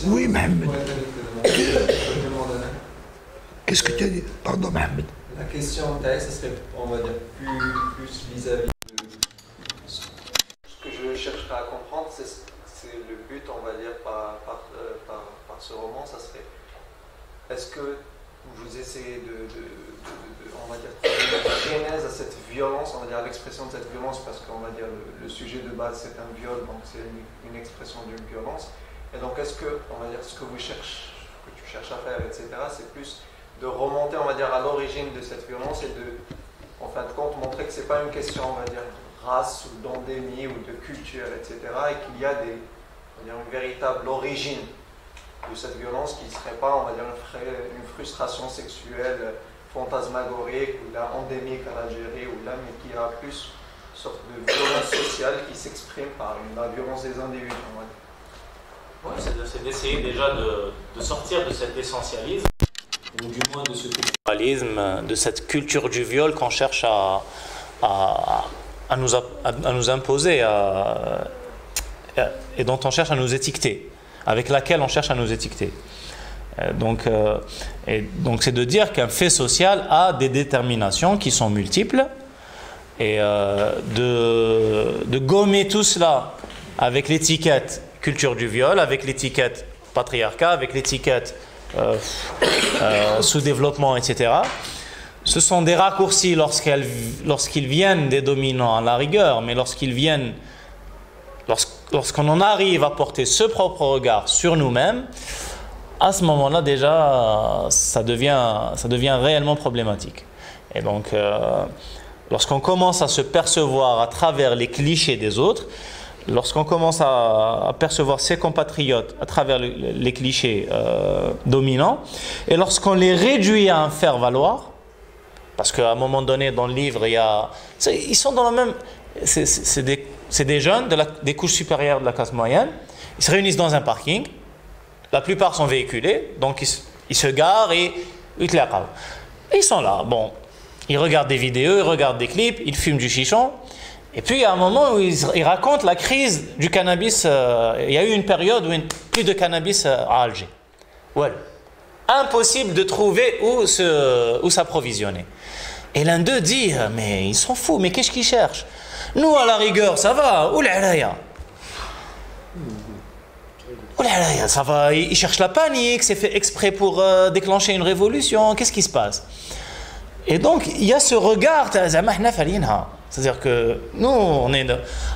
Oui, Mohamed. Qu'est-ce que tu as dit? Pardon, Mohamed. La question, ça serait, on va dire, plus vis-à-vis de ce que je chercherais à comprendre, c'est le but, on va dire, par ce roman, ça serait, est-ce que vous essayez on va dire, trouver une genèse à cette violence, on va dire, à l'expression de cette violence, parce qu'on va dire, le sujet de base, c'est un viol, donc c'est une expression d'une violence. Et donc, est-ce que, on va dire, ce que tu cherches à faire, etc., c'est plus de remonter, on va dire, à l'origine de cette violence et de, en fin de compte, montrer que ce n'est pas une question, on va dire, de race ou d'endémie ou de culture, etc., et qu'il y a on va dire, une véritable origine de cette violence qui ne serait pas, on va dire, une frustration sexuelle fantasmagorique ou là, endémique à l'Algérie, ou là, mais qui a plus une sorte de violence sociale qui s'exprime par la violence des individus, on va dire. Oui, c'est d'essayer déjà de sortir de cet essentialisme, ou du moins de ce culturalisme, de cette culture du viol qu'on cherche à nous imposer et dont on cherche à nous étiqueter, avec laquelle on cherche à nous étiqueter. Donc c'est de dire qu'un fait social a des déterminations qui sont multiples et de gommer tout cela avec l'étiquette culture du viol, avec l'étiquette patriarcat, avec l'étiquette sous-développement, etc. Ce sont des raccourcis lorsqu'ils viennent des dominants à la rigueur, mais lorsqu'on en arrive à porter ce propre regard sur nous-mêmes, à ce moment-là déjà ça devient réellement problématique. Et donc lorsqu'on commence à se percevoir à travers les clichés des autres, lorsqu'on commence à percevoir ses compatriotes à travers les clichés dominants, et lorsqu'on les réduit à un faire-valoir, parce qu'à un moment donné dans le livre, ils sont dans la même... C'est des jeunes des couches supérieures de la classe moyenne, ils se réunissent dans un parking, la plupart sont véhiculés, donc ils se garent et ils sont là, bon, ils regardent des vidéos, ils regardent des clips, ils fument du chichon. Et puis, il y a un moment où ils racontent la crise du cannabis. Il y a eu une période où plus de cannabis à Alger. Voilà. Impossible de trouver où s'approvisionner. Et l'un d'eux dit, mais ils sont fous, mais qu'est-ce qu'ils cherchent? Nous, à la rigueur, ça va. Oulala, ça va. Ils cherchent la panique, c'est fait exprès pour déclencher une révolution. Qu'est-ce qui se passe? Et donc, il y a ce regard, c'est-à-dire que nous, on est...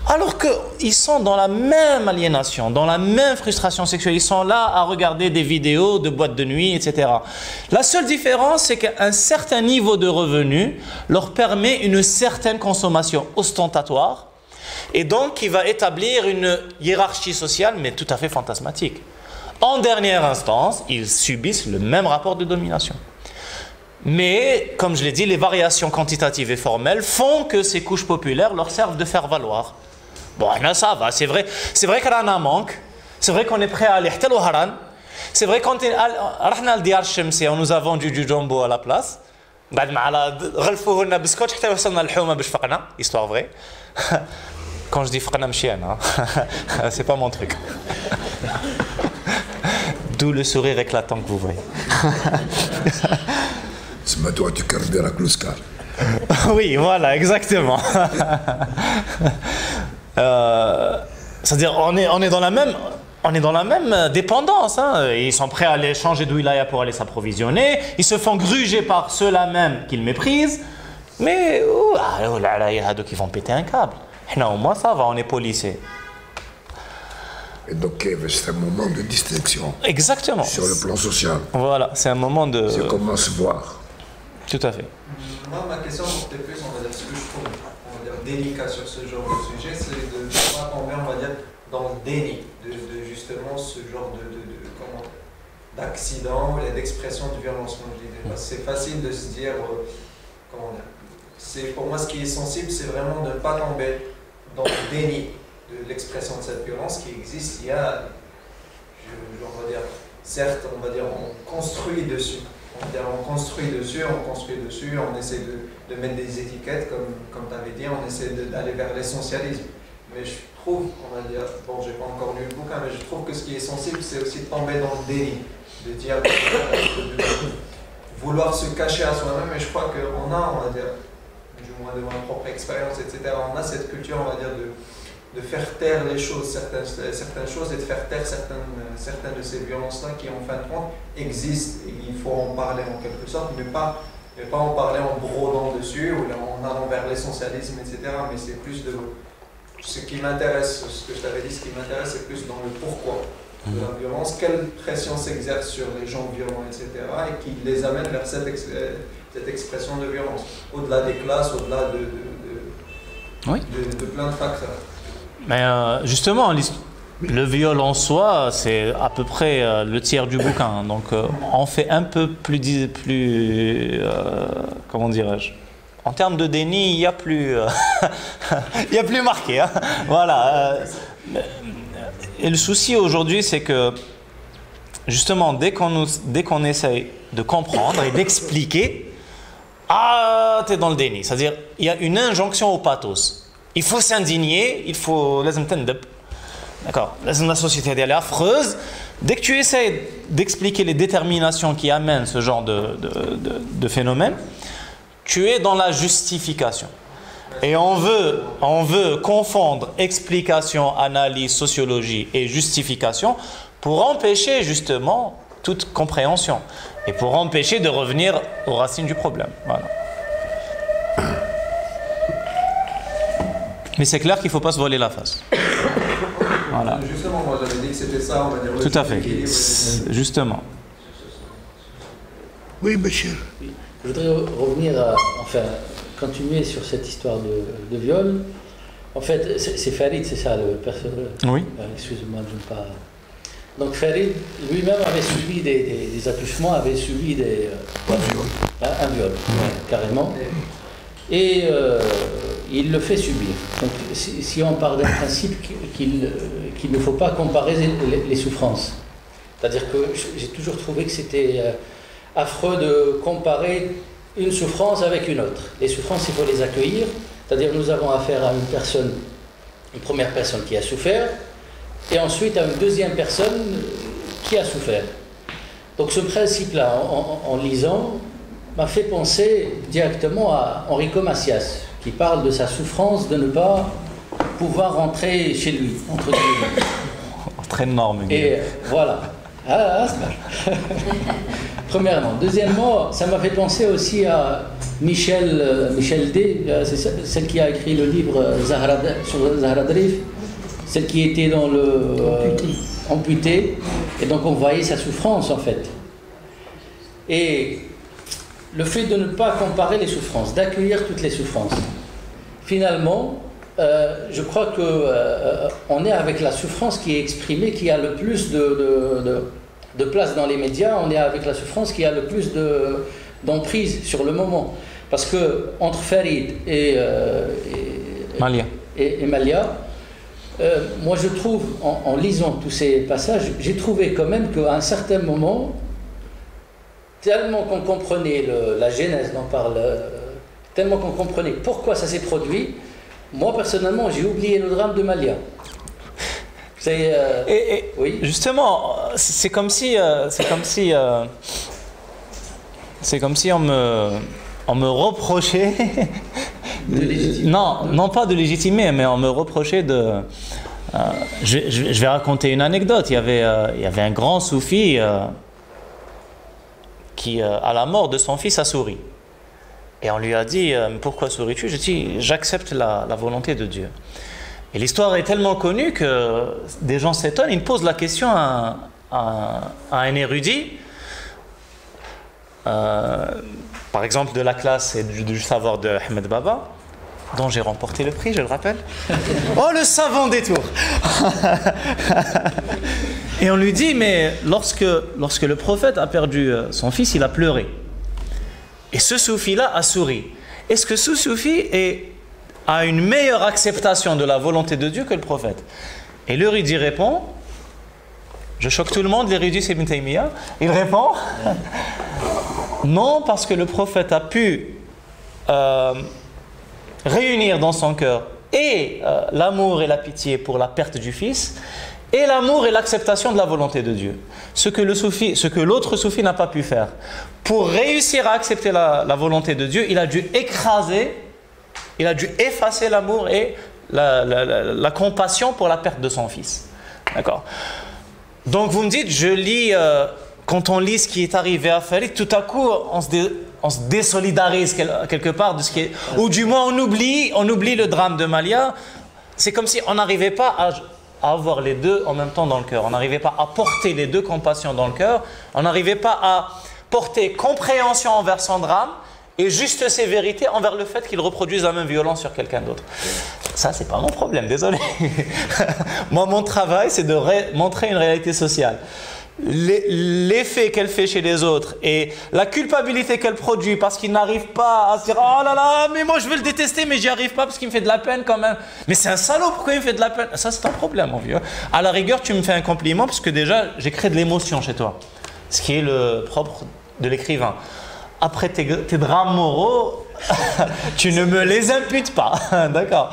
Alors qu'ils sont dans la même aliénation, dans la même frustration sexuelle, ils sont là à regarder des vidéos de boîtes de nuit, etc. La seule différence, c'est qu'un certain niveau de revenus leur permet une certaine consommation ostentatoire, et donc qui va établir une hiérarchie sociale, mais tout à fait fantasmatique. En dernière instance, ils subissent le même rapport de domination. Mais, comme je l'ai dit, les variations quantitatives et formelles font que ces couches populaires leur servent de faire valoir. Bon, là, ça va, c'est vrai qu'il y en a un manque, c'est vrai qu'on est prêt à aller au haran, c'est vrai qu'on nous a vendu du jumbo à la place, بعد ما على غلفوه لنا بسكوتش حتى وصلنا للحومه باش فقنا histoire vraie. Quand je dis فقنا ماشي انا c'est pas mon truc. D'où le sourire éclatant que vous voyez. تسمى toi tu carburant l'Oscar. Oui, voilà, exactement. C'est-à-dire, on est dans la même dépendance. Hein. Ils sont prêts à aller changer de wilaya pour aller s'approvisionner. Ils se font gruger par ceux-là même qu'ils méprisent. Mais qui vont péter un câble. Non, au moins ça va, on est policés. Et donc c'est un moment de distinction. Exactement. Sur le plan social. Voilà, c'est un moment de... C'est comment se voir. Tout à fait. Moi, ma question portait plus, on va dire, ce que je trouve, on va dire, délicat sur ce genre de sujet, c'est de ne pas tomber, on va dire, dans le déni de justement ce genre d'accident et d'expression de violence, comme je disais. C'est facile de se dire, comment dire, pour moi, ce qui est sensible, c'est vraiment de ne pas tomber dans le déni de l'expression de cette violence qui existe. Il y a, on va dire, certes, on va dire, on construit dessus. On construit dessus, on essaie de mettre des étiquettes, comme tu avais dit, on essaie d'aller vers l'essentialisme. Mais je trouve, on va dire, bon, j'ai pas encore lu le bouquin, mais je trouve que ce qui est sensible, c'est aussi de tomber dans le déni, de dire, de vouloir se cacher à soi-même, et je crois qu'on a, on va dire, du moins de ma propre expérience, etc., on a cette culture, on va dire, de faire taire les choses, certaines choses, et de faire taire certaines de ces violences-là qui, en fin de compte, existent. Et il faut en parler en quelque sorte, mais pas en parler en brodant dessus ou en allant vers l'essentialisme, etc. Mais c'est plus de... Ce qui m'intéresse, ce que je t'avais dit, ce qui m'intéresse, c'est plus dans le pourquoi de la violence, quelle pression s'exerce sur les gens violents, etc. et qui les amène vers cette expression de violence, au-delà des classes, au-delà de plein de facteurs. Mais justement, le viol en soi, c'est à peu près le tiers du bouquin. Donc, on fait un peu plus comment dirais-je, en termes de déni, il y a plus, il y a plus marqué. Hein. Voilà. Et le souci aujourd'hui, c'est que justement, dès qu'on essaye de comprendre et d'expliquer, t'es dans le déni. C'est-à-dire, il y a une injonction au pathos. Il faut s'indigner, il faut... D'accord, la société elle est affreuse. Dès que tu essaies d'expliquer les déterminations qui amènent ce genre de phénomène, tu es dans la justification. Et on veut confondre explication, analyse, sociologie et justification pour empêcher justement toute compréhension et pour empêcher de revenir aux racines du problème. Voilà. Mais c'est clair qu'il ne faut pas se voiler la face. Voilà. Justement, moi j'avais dit que c'était ça, on va dire. Tout à fait. Justement. Oui, Bachir. Je voudrais revenir continuer sur cette histoire de viol. En fait, c'est Farid, c'est ça le personnage. Oui. Excusez-moi, je ne sais pas. Donc Farid lui-même avait subi des attouchements, avait subi un viol, carrément. Et il le fait subir. Donc si on part d'un principe qu'il ne faut pas comparer les souffrances, c'est-à-dire que j'ai toujours trouvé que c'était affreux de comparer une souffrance avec une autre. Les souffrances, il faut les accueillir, c'est-à-dire nous avons affaire à une première personne qui a souffert, et ensuite à une deuxième personne qui a souffert. Donc ce principe-là, en lisant, m'a fait penser directement à Enrico Macias, qui parle de sa souffrance de ne pas pouvoir rentrer chez lui, entre guillemets. Très énorme. Et voilà. Premièrement. Deuxièmement, ça m'a fait penser aussi à Michel D, c'est celle qui a écrit le livre sur Zahra Drif, celle qui était dans le amputée, et donc on voyait sa souffrance en fait. Et le fait de ne pas comparer les souffrances, d'accueillir toutes les souffrances. Finalement, je crois qu'on est avec la souffrance qui est exprimée, qui a le plus de place dans les médias, on est avec la souffrance qui a le plus d'emprise sur le moment. Parce que entre Farid et Malia, moi je trouve, en lisant tous ces passages, j'ai trouvé quand même qu'à un certain moment, tellement qu'on comprenait la genèse dont parle, tellement qu'on comprenait pourquoi ça s'est produit, moi personnellement j'ai oublié le drame de Malia. Oui. Justement, c'est comme si on me reprochait non pas de légitimer, mais on me reprochait de je vais raconter une anecdote. Il y avait un grand soufi qui à la mort de son fils a souri, et on lui a dit pourquoi souris-tu? J'ai dit j'accepte la volonté de Dieu. Et l'histoire est tellement connue que des gens s'étonnent. Ils posent la question à un érudit, par exemple de la classe et du savoir de Ahmed Baba, dont j'ai remporté le prix, je le rappelle. Oh, le savant des tours. Et on lui dit, mais lorsque le prophète a perdu son fils, il a pleuré. Et ce soufi-là a souri. Est-ce que ce soufi a une meilleure acceptation de la volonté de Dieu que le prophète? Et l'érudit répond, je choque tout le monde, l'érudit c'est Ibn Taymiyyah, il répond, non, parce que le prophète a pu réunir dans son cœur et l'amour et la pitié pour la perte du fils, et l'amour et l'acceptation de la volonté de Dieu. Ce que l'autre soufi n'a pas pu faire. Pour réussir à accepter la volonté de Dieu, il a dû effacer l'amour et la compassion pour la perte de son fils. D'accord? Donc vous me dites, quand on lit ce qui est arrivé à Farid, tout à coup on se désolidarise quelque part de ce qui est, ou du moins on oublie le drame de Malia. C'est comme si on n'arrivait pas à avoir les deux en même temps dans le cœur. On n'arrivait pas à porter les deux compassions dans le cœur. On n'arrivait pas à porter compréhension envers son drame et juste sévérité envers le fait qu'il reproduise la même violence sur quelqu'un d'autre. Ça, c'est pas mon problème, désolé. Moi, mon travail, c'est de montrer une réalité sociale. L'effet qu'elle fait chez les autres et la culpabilité qu'elle produit parce qu'il n'arrive pas à se dire oh là là, mais moi je veux le détester, mais j'y arrive pas parce qu'il me fait de la peine quand même. Mais c'est un salaud, pourquoi il me fait de la peine? Ça, c'est un problème, mon vieux. À la rigueur, tu me fais un compliment parce que déjà, j'ai créé de l'émotion chez toi. Ce qui est le propre de l'écrivain. Après tes drames moraux, tu ne me les imputes pas. D'accord?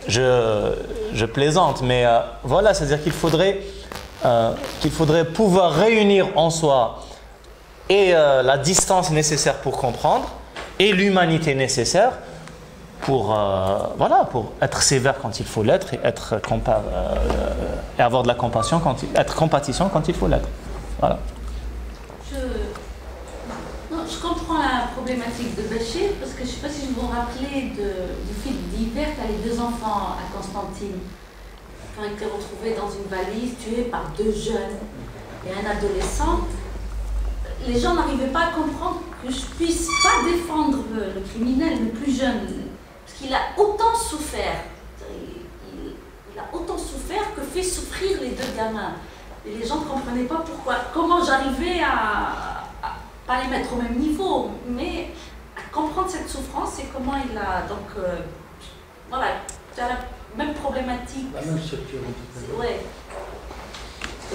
Je plaisante, mais voilà, c'est-à-dire qu'il faudrait pouvoir réunir en soi et la distance nécessaire pour comprendre et l'humanité nécessaire pour être sévère quand il faut l'être et et avoir de la compassion être compatissant quand il faut l'être. Voilà. Je comprends la problématique de Béchir parce que je ne sais pas si vous vous rappelez du film d'hiver, tu as les deux enfants à Constantine. Quand ils étaient retrouvés dans une valise, tués par deux jeunes et un adolescent, les gens n'arrivaient pas à comprendre que je puisse pas défendre le criminel, le plus jeune, parce qu'il a autant souffert. Il a autant souffert que fait souffrir les deux gamins. Et les gens ne comprenaient pas pourquoi. Comment j'arrivais à pas les mettre au même niveau, mais à comprendre cette souffrance et comment il a. Donc, voilà, tu as la même problématique. La même structure. Ouais.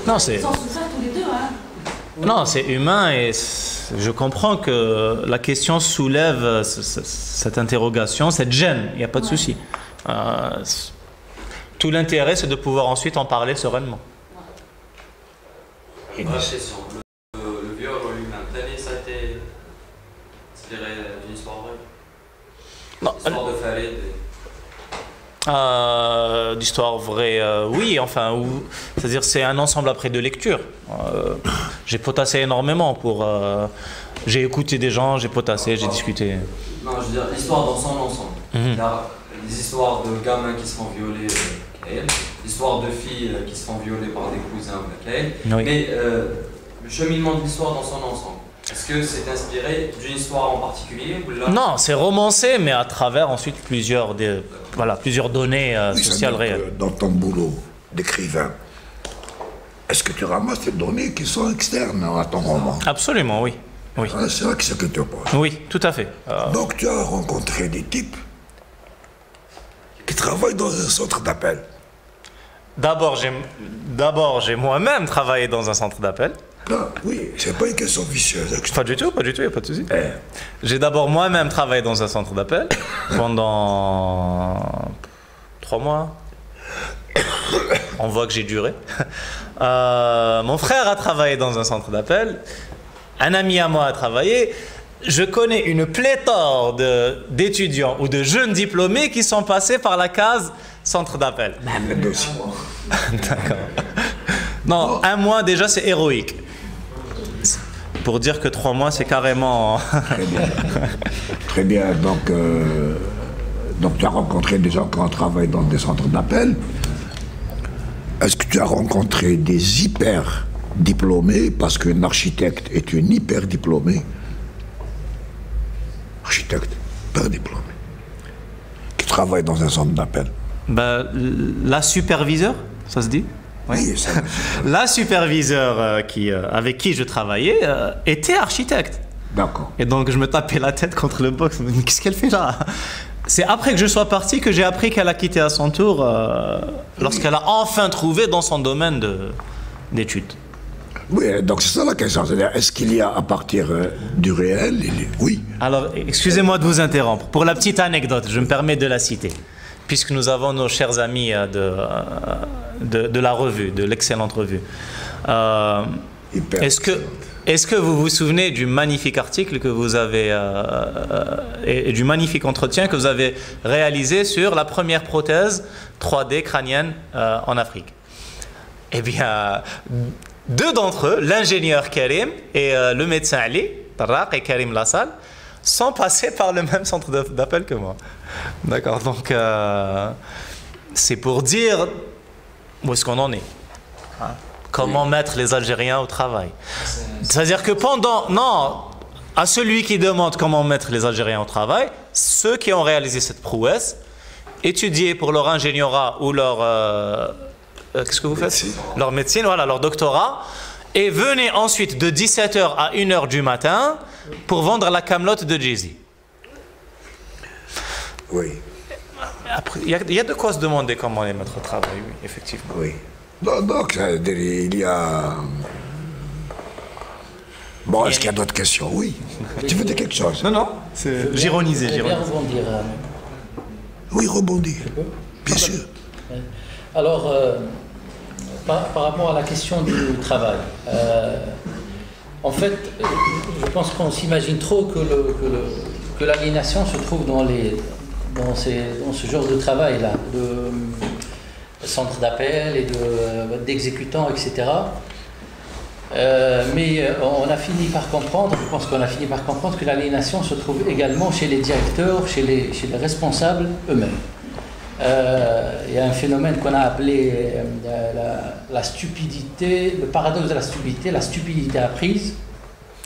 Non, ils ont souffert tous les deux, hein. Non, c'est humain et je comprends que la question soulève cette interrogation, cette gêne, il n'y a pas de souci. Tout l'intérêt, c'est de pouvoir ensuite en parler sereinement. Une question. Le viol en lui-même, ça a été inspiré d'une histoire vraie? Non. L'histoire de Farid. D'histoire vraie, oui, enfin, c'est-à-dire c'est un ensemble après de lectures. J'ai potassé énormément j'ai écouté des gens, j'ai potassé, j'ai discuté. Non, je veux dire l'histoire dans son ensemble. Il y a des histoires de gamins qui se font violer, l'histoire de filles qui se font violer par des cousins, oui. Mais le cheminement de l'histoire dans son ensemble. Est-ce que c'est inspiré d'une histoire en particulier ou là... Non, c'est romancé, mais à travers ensuite plusieurs données sociales réelles. Dans ton boulot d'écrivain, est-ce que tu ramasses des données qui sont externes à ton roman? Absolument, oui. Oui. C'est vrai que c'est ce que tu poses. Oui, tout à fait. Donc tu as rencontré des types qui travaillent dans un centre d'appel. D'abord, j'ai moi-même travaillé dans un centre d'appel. Non, oui, c'est pas une question vicieuse. Pas du tout, il n'y a pas de souci. J'ai d'abord moi-même travaillé dans un centre d'appel pendant 3 mois. On voit que j'ai duré. Mon frère a travaillé dans un centre d'appel. Un ami à moi a travaillé. Je connais une pléthore d'étudiants ou de jeunes diplômés qui sont passés par la case centre d'appel. Même aussi. D'accord. Non, 1 mois déjà c'est héroïque. Pour dire que 3 mois c'est carrément... Très bien. Très bien. Donc tu as rencontré des gens qui ont travaillé dans des centres d'appel. Est-ce que tu as rencontré des hyper diplômés, parce qu'un architecte est une hyper diplômée, architecte, hyper diplômé, qui travaille dans un centre d'appel? Ben, la superviseure, ça se dit? Oui, ça. La superviseure avec qui je travaillais était architecte. D'accord. Et donc je me tapais la tête contre le box. Mais qu'est-ce qu'elle fait là? C'est après que je sois parti que j'ai appris qu'elle a quitté à son tour lorsqu'elle a enfin trouvé dans son domaine d'études. Oui, donc c'est ça la question. C'est-à-dire, est-ce qu'il y a à partir du réel? Oui. Alors, excusez-moi de vous interrompre. Pour la petite anecdote, je me permets de la citer. Puisque nous avons nos chers amis de la revue, de l'excellente revue. Est-ce que vous vous souvenez du magnifique article que vous avez et du magnifique entretien que vous avez réalisé sur la première prothèse 3D crânienne en Afrique? Eh bien, 2 d'entre eux, l'ingénieur Karim et le médecin Ali, Tarraq et Karim Lassal, sont passés par le même centre d'appel que moi. D'accord, donc c'est pour dire où est-ce qu'on en est. Hein? Comment mettre les Algériens au travail. C'est-à-dire que à celui qui demande comment mettre les Algériens au travail, ceux qui ont réalisé cette prouesse, étudier pour leur ingénierat ou leur... qu'est-ce que vous faites? Médecine. Leur médecine, voilà, leur doctorat, et venez ensuite de 17h à 1h du matin pour vendre la camelote de Jay-Z. Oui. Il y a de quoi se demander comment les mettre au travail, oui, effectivement. Oui. Donc, il y a... Bon, est-ce qu'il y a d'autres questions? Oui. Tu veux dire quelque chose? Non, j'ironisais. Je vais bien rebondir. Oui, rebondis. Bien sûr. Alors, par rapport à la question du travail, en fait, je pense qu'on s'imagine trop que l'aliénation se trouve dans ce genre de travail-là, de centre d'appel et d'exécutants, etc. Mais on a fini par comprendre, je pense qu'on a fini par comprendre que l'aliénation se trouve également chez les directeurs, chez les responsables eux-mêmes. Il y a un phénomène qu'on a appelé la stupidité, le paradoxe de la stupidité apprise,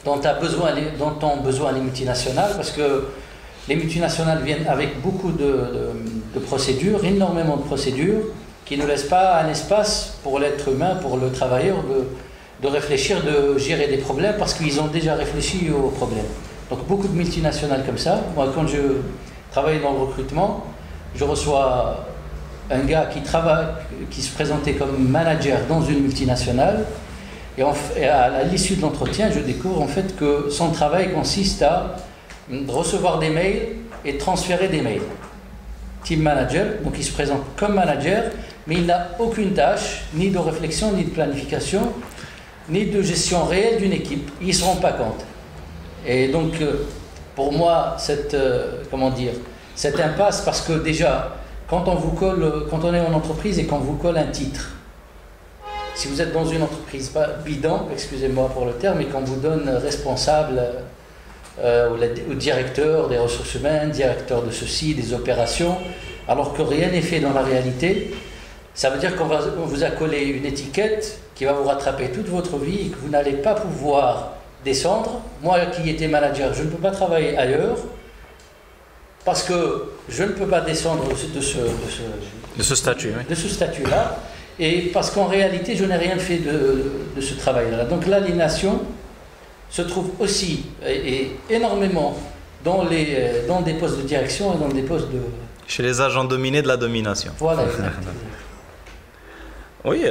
dont ont besoin les multinationales, parce que les multinationales viennent avec beaucoup de procédures, énormément de procédures, qui ne laissent pas un espace pour l'être humain, pour le travailleur, de réfléchir, de gérer des problèmes, parce qu'ils ont déjà réfléchi aux problèmes. Donc beaucoup de multinationales comme ça. Moi, quand je travaille dans le recrutement, je reçois un gars qui se présentait comme manager dans une multinationale, et à l'issue de l'entretien, je découvre en fait que son travail consiste à recevoir des mails et transférer des mails. Team manager, donc il se présente comme manager, mais il n'a aucune tâche, ni de réflexion, ni de planification, ni de gestion réelle d'une équipe. Ils ne se rendent pas compte. Et donc, pour moi, cette impasse, parce que déjà, quand on est en entreprise et qu'on vous colle un titre, si vous êtes dans une entreprise bidon, excusez-moi pour le terme, et qu'on vous donne responsable ou directeur des ressources humaines, directeur de ceci, des opérations, alors que rien n'est fait dans la réalité, ça veut dire qu'on vous a collé une étiquette qui va vous rattraper toute votre vie et que vous n'allez pas pouvoir descendre. Moi qui étais manager, je ne peux pas travailler ailleurs parce que je ne peux pas descendre de ce statut-là, et parce qu'en réalité, je n'ai rien fait de ce travail-là. Donc l'aliénation se trouve aussi et énormément dans des postes de direction et dans des postes de... Chez les agents dominés de la domination. Voilà. Oui,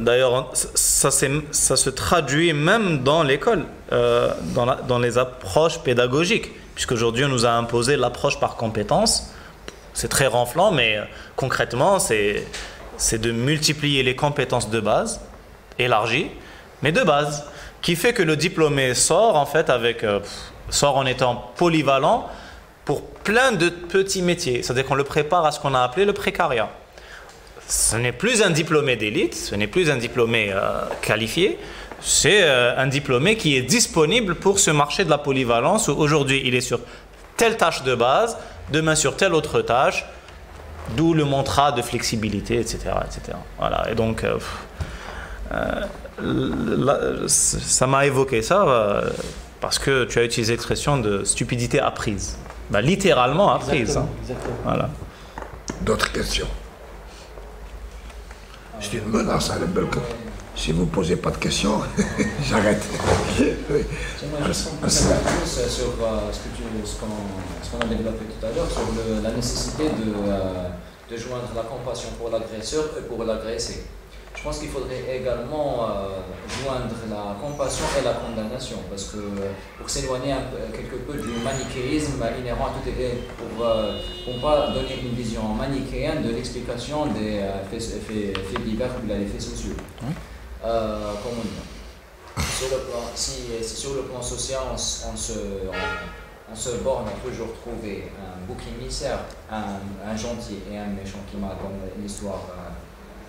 d'ailleurs, ça se traduit même dans l'école, dans les approches pédagogiques, puisqu'aujourd'hui on nous a imposé l'approche par compétences. C'est très renflant, mais concrètement, c'est de multiplier les compétences de base, élargies, mais de base, qui fait que le diplômé sort en fait sort en étant polyvalent pour plein de petits métiers. C'est-à-dire qu'on le prépare à ce qu'on a appelé le précariat. Ce n'est plus un diplômé d'élite, ce n'est plus un diplômé qualifié, c'est un diplômé qui est disponible pour ce marché de la polyvalence où aujourd'hui il est sur telle tâche de base, demain sur telle autre tâche, d'où le mantra de flexibilité, etc. etc. Voilà. Et donc, ça m'a évoqué ça parce que tu as utilisé l'expression de stupidité apprise. Bah, littéralement apprise. Exactement, Hein. exactement. Voilà. D'autres questions? C'est une menace, hein, le Belka. Si vous ne posez pas de questions, j'arrête. Oui. J'aimerais juste qu'on puisse un peu plus sur ce qu'on a développé tout à l'heure, sur la nécessité de joindre la compassion pour l'agresseur et pour l'agressé. Je pense qu'il faudrait également joindre la compassion et la condamnation, parce que pour s'éloigner quelque peu du manichéisme inhérent à tout événement, pour ne pas donner une vision manichéenne de l'explication des faits divers ou des faits sociaux. Comment dire, si sur le plan social on se borne à toujours trouver un bouc émissaire, un gentil et un méchant qui m'a donné l'histoire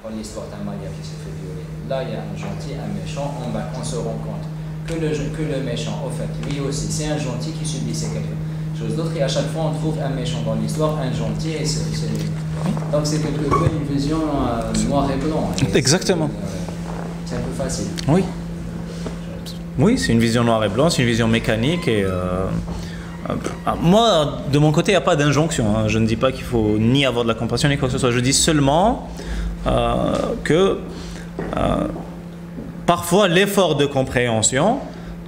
d'un mariage qui s'est fait violer. Là, il y a un gentil, un méchant, on se rend compte que le méchant, au fait, lui aussi, c'est un gentil qui subissait quelque chose d'autre, et à chaque fois on trouve un méchant dans l'histoire, un gentil, et donc c'est quelque peu une vision noir et blanc. Exactement. C'est un peu facile. Oui. Oui, c'est une vision noir et blanc, c'est une vision mécanique et moi, de mon côté, il n'y a pas d'injonction. Hein. Je ne dis pas qu'il faut ni avoir de la compassion ni quoi que ce soit. Je dis seulement que parfois l'effort de compréhension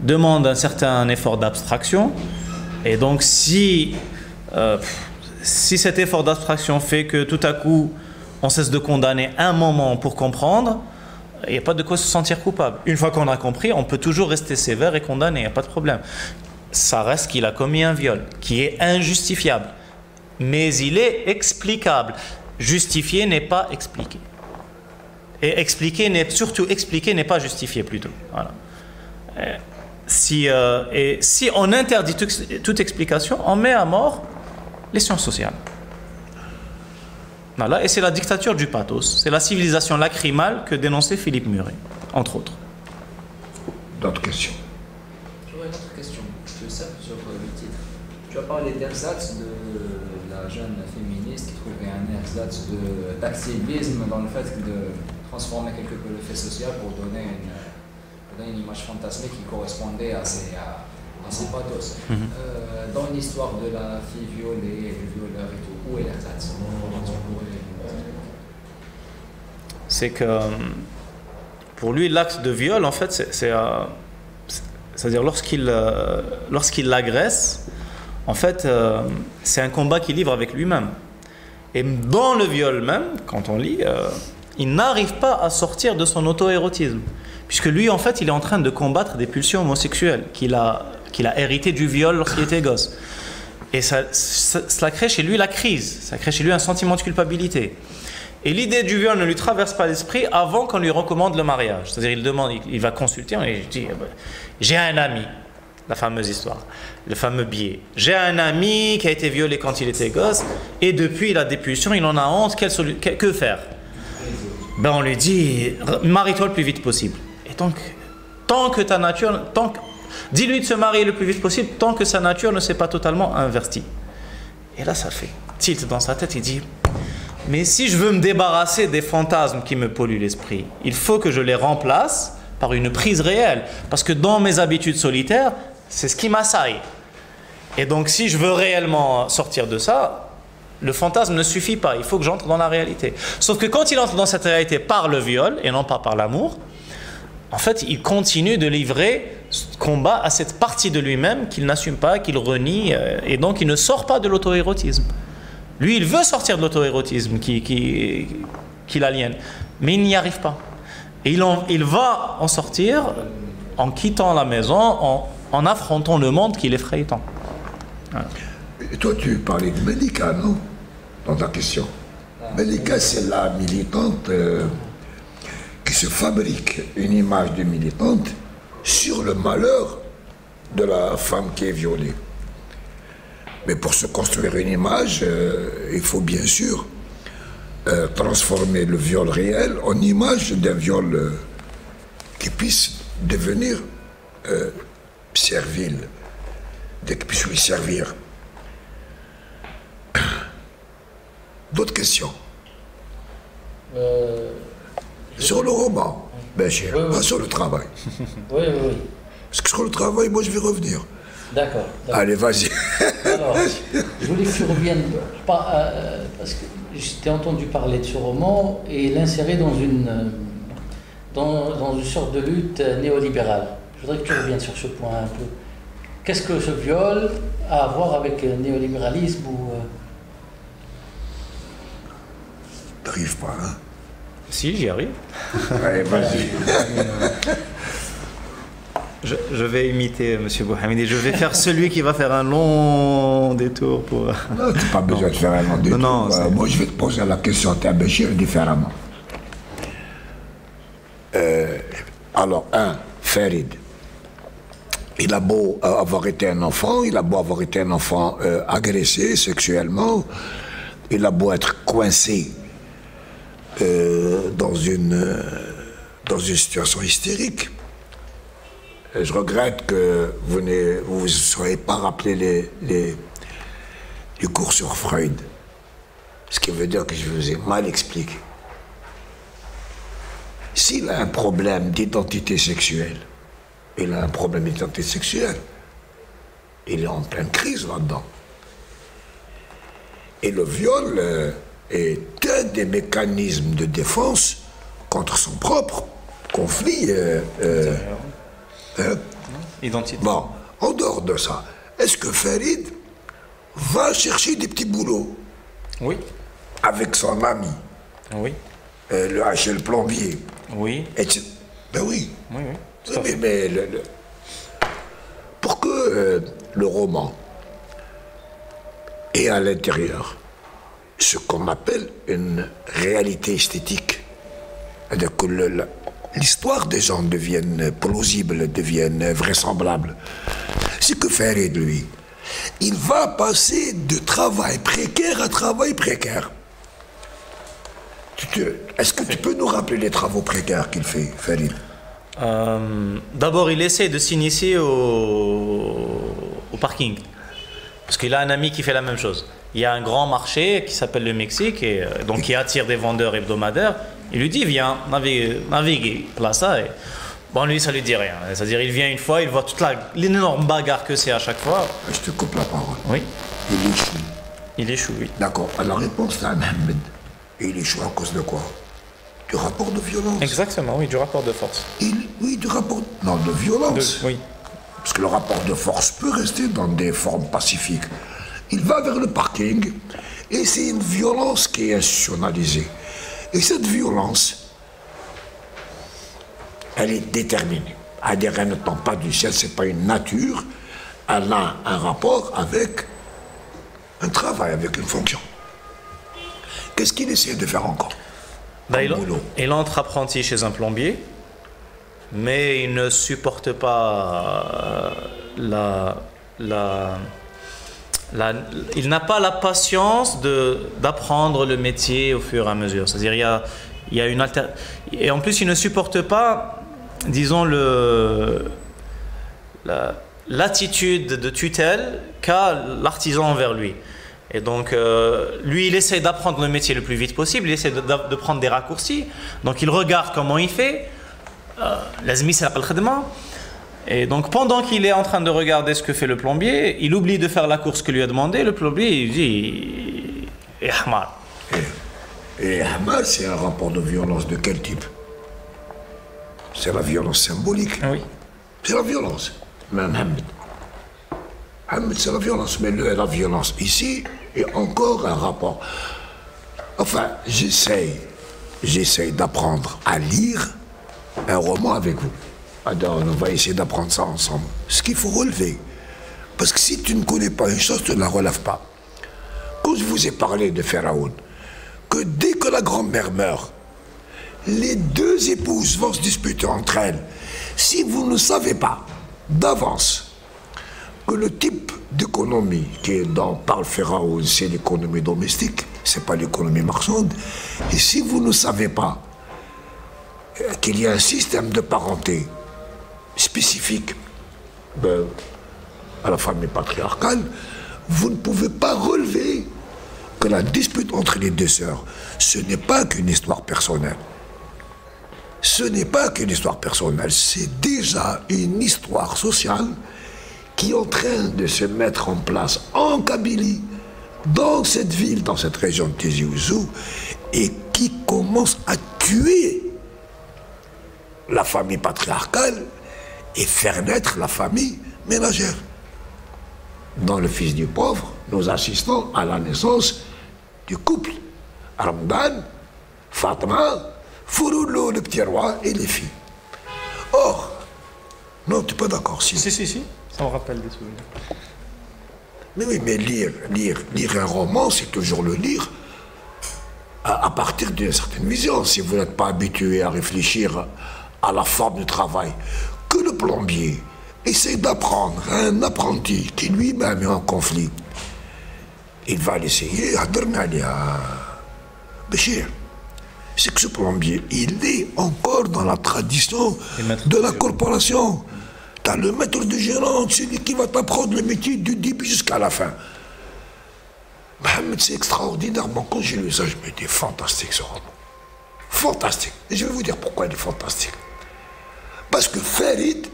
demande un certain effort d'abstraction. Et donc si cet effort d'abstraction fait que tout à coup on cesse de condamner un moment pour comprendre, il n'y a pas de quoi se sentir coupable. Une fois qu'on a compris, on peut toujours rester sévère et condamner, il n'y a pas de problème. Ça reste qu'il a commis un viol, qui est injustifiable. Mais il est explicable. Justifié n'est pas expliqué. Et surtout expliqué n'est pas justifié plutôt. Voilà. Si on interdit toute explication, on met à mort les sciences sociales. Voilà. Et c'est la dictature du pathos. C'est la civilisation lacrymale que dénonçait Philippe Muret, entre autres. D'autres questions? J'aurais une autre question. Je sais sur le titre. Tu as parlé d'ersatz de la jeune féministe qui trouvait un ersatz d'activisme dans le fait de transformer quelque peu le fait social pour donner une image fantasmée qui correspondait à ses pathos. Dans l'histoire de la fille violée, du violeur et tout, où est l'ersatz? C'est que pour lui, l'acte de viol, en fait, c'est-à-dire lorsqu'il l'agresse, en fait, c'est un combat qu'il livre avec lui-même. Et dans le viol même, quand on lit, il n'arrive pas à sortir de son auto-érotisme. Puisque lui, en fait, il est en train de combattre des pulsions homosexuelles qu'il a héritées du viol lorsqu'il était gosse. Et cela crée chez lui la crise, ça crée chez lui un sentiment de culpabilité. Et l'idée du viol ne lui traverse pas l'esprit avant qu'on lui recommande le mariage. C'est-à-dire, il va consulter, et il dit, j'ai un ami, la fameuse histoire, le fameux biais. J'ai un ami qui a été violé quand il était gosse, et depuis il a des pulsions, il en a honte, que faire? Ben on lui dit, marie-toi le plus vite possible. Et donc, tant que ta nature, dis-lui de se marier le plus vite possible, tant que sa nature ne s'est pas totalement invertie. Et là, ça fait tilt dans sa tête, il dit, mais si je veux me débarrasser des fantasmes qui me polluent l'esprit, il faut que je les remplace par une prise réelle. Parce que dans mes habitudes solitaires, c'est ce qui m'assaille. Et donc, si je veux réellement sortir de ça, le fantasme ne suffit pas. Il faut que j'entre dans la réalité. Sauf que quand il entre dans cette réalité par le viol, et non pas par l'amour, en fait, il continue de livrer ce combat à cette partie de lui-même qu'il n'assume pas, qu'il renie, et donc il ne sort pas de l'auto-érotisme. Lui, il veut sortir de l'auto-érotisme qui l'aliène. mais il n'y arrive pas. Et il va en sortir en quittant la maison, en affrontant le monde qui l'effraie tant. Voilà. Et toi, tu parlais de Melika, non? Dans ta question. Melika, c'est la militante qui se fabrique une image de militante sur le malheur de la femme qui est violée. Mais pour se construire une image, il faut bien sûr transformer le viol réel en image d'un viol qui puisse devenir servile, qui puisse lui servir. D'autres questions? Sur le roman, bien sûr, pas sur le travail. Oui, oui, oui. Parce que sur le travail, moi, je vais revenir. D'accord. Allez, vas-y. Alors, je voulais que tu reviennes, parce que je t'ai entendu parler de ce roman et l'insérer dans une sorte de lutte néolibérale. Je voudrais que tu reviennes sur ce point un peu. Qu'est-ce que ce viol a à voir avec le néolibéralisme ou... T'arrives pas, hein? Si, j'y arrive. Allez, vas-y. Je vais imiter M. Bouhamid et je vais faire celui qui va faire un long détour pour... Non, tu n'as pas besoin de faire un long détour. Non, moi, je vais te poser la question à Béchir différemment. Alors, Farid, il a beau avoir été un enfant, agressé sexuellement, il a beau être coincé dans une situation hystérique. Je regrette que vous ne vous soyez pas rappelé les cours sur Freud. Ce qui veut dire que je vous ai mal expliqué. S'il a un problème d'identité sexuelle, il a un problème d'identité sexuelle. Il est en pleine crise là-dedans. Et le viol est un des mécanismes de défense contre son propre conflit. Identité. Bon, en dehors de ça, est-ce que Farid va chercher des petits boulots? Oui. Avec son ami? Oui. Le HL plombier? Oui. Ben oui. Oui, oui. Mais pour que le roman ait à l'intérieur ce qu'on appelle une réalité esthétique, c'est-à-dire que l'histoire des gens devienne plausible, devienne vraisemblable. C'est que Farid, lui, il va passer de travail précaire à travail précaire. Est-ce que tu peux nous rappeler les travaux précaires qu'il fait, Farid? D'abord, il essaie de s'initier au parking. Parce qu'il a un ami qui fait la même chose. Il y a un grand marché qui s'appelle le Mexique, et donc qui attire des vendeurs hebdomadaires. Il lui dit, viens, navigue, place ça. Et bon, lui, ça lui dit rien. C'est-à-dire, il vient une fois, il voit toute l'énorme bagarre que c'est à chaque fois. Je te coupe la parole. Oui. Il échoue. Il échoue, oui. D'accord. La réponse, c'est à Mohamed. Et il échoue à cause de quoi? Du rapport de violence. Exactement, oui, du rapport de force. Oui, du rapport... Non, de violence. Oui. Parce que le rapport de force peut rester dans des formes pacifiques. Il va vers le parking, et c'est une violence qui est institutionnalisée. Et cette violence, elle est déterminée. C'est-à-dire, elle ne tombe pas du ciel, c'est pas une nature. Elle a un rapport avec un travail, avec une fonction. Qu'est-ce qu'il essaie de faire encore? Il entre apprenti chez un plombier, mais il ne supporte pas il n'a pas la patience d'apprendre le métier au fur et à mesure. C'est-à-dire, il y a une et en plus, il ne supporte pas, disons, l'attitude de tutelle qu'a l'artisan envers lui. Et donc, lui, il essaie d'apprendre le métier le plus vite possible, il essaie de prendre des raccourcis. Donc, il regarde comment il fait. Et donc, pendant qu'il est en train de regarder ce que fait le plombier, il oublie de faire la course que lui a demandé. Le plombier, il dit « Et Hamar ». Et Hamar, c'est un rapport de violence de quel type? C'est la violence symbolique. Oui. C'est la violence. Même Hamad, c'est la violence. Mais la violence ici est encore un rapport. Enfin, j'essaye j'essaye d'apprendre à lire un roman avec vous. Alors, on va essayer d'apprendre ça ensemble. Ce qu'il faut relever. Parce que si tu ne connais pas une chose, tu ne la relèves pas. Quand je vous ai parlé de Pharaon, que dès que la grand-mère meurt, les deux épouses vont se disputer entre elles. Si vous ne savez pas d'avance que le type d'économie qui est dans par le Pharaon, c'est l'économie domestique, c'est pas l'économie marchande, et si vous ne savez pas qu'il y a un système de parenté spécifique à la famille patriarcale, vous ne pouvez pas relever que la dispute entre les deux sœurs, ce n'est pas qu'une histoire personnelle. Ce n'est pas qu'une histoire personnelle, c'est déjà une histoire sociale qui est en train de se mettre en place en Kabylie, dans cette ville, dans cette région de Tizi Ouzou, et qui commence à tuer la famille patriarcale et faire naître la famille ménagère. Dans Le Fils du pauvre, nous assistons à la naissance du couple Ramdan, Fatma, Fouroulou, le petit roi et les filles. Or, non, tu n'es pas d'accord, si. Si, ça me rappelle des souvenirs. Mais oui, mais lire un roman, c'est toujours le lire à partir d'une certaine vision. Si vous n'êtes pas habitué à réfléchir à la forme du travail, que le plombier essaie d'apprendre à un apprenti qui lui-même est en conflit, il va l'essayer à Béchir. C'est que ce plombier, il est encore dans la tradition de la corporation. T'as le maître de gérant, celui qui va t'apprendre le métier du début jusqu'à la fin. Mohamed, c'est extraordinaire. Bon, quand j'ai lu ça, je me dis, fantastique ce roman. Fantastique. Et je vais vous dire pourquoi il est fantastique. Parce que Farid,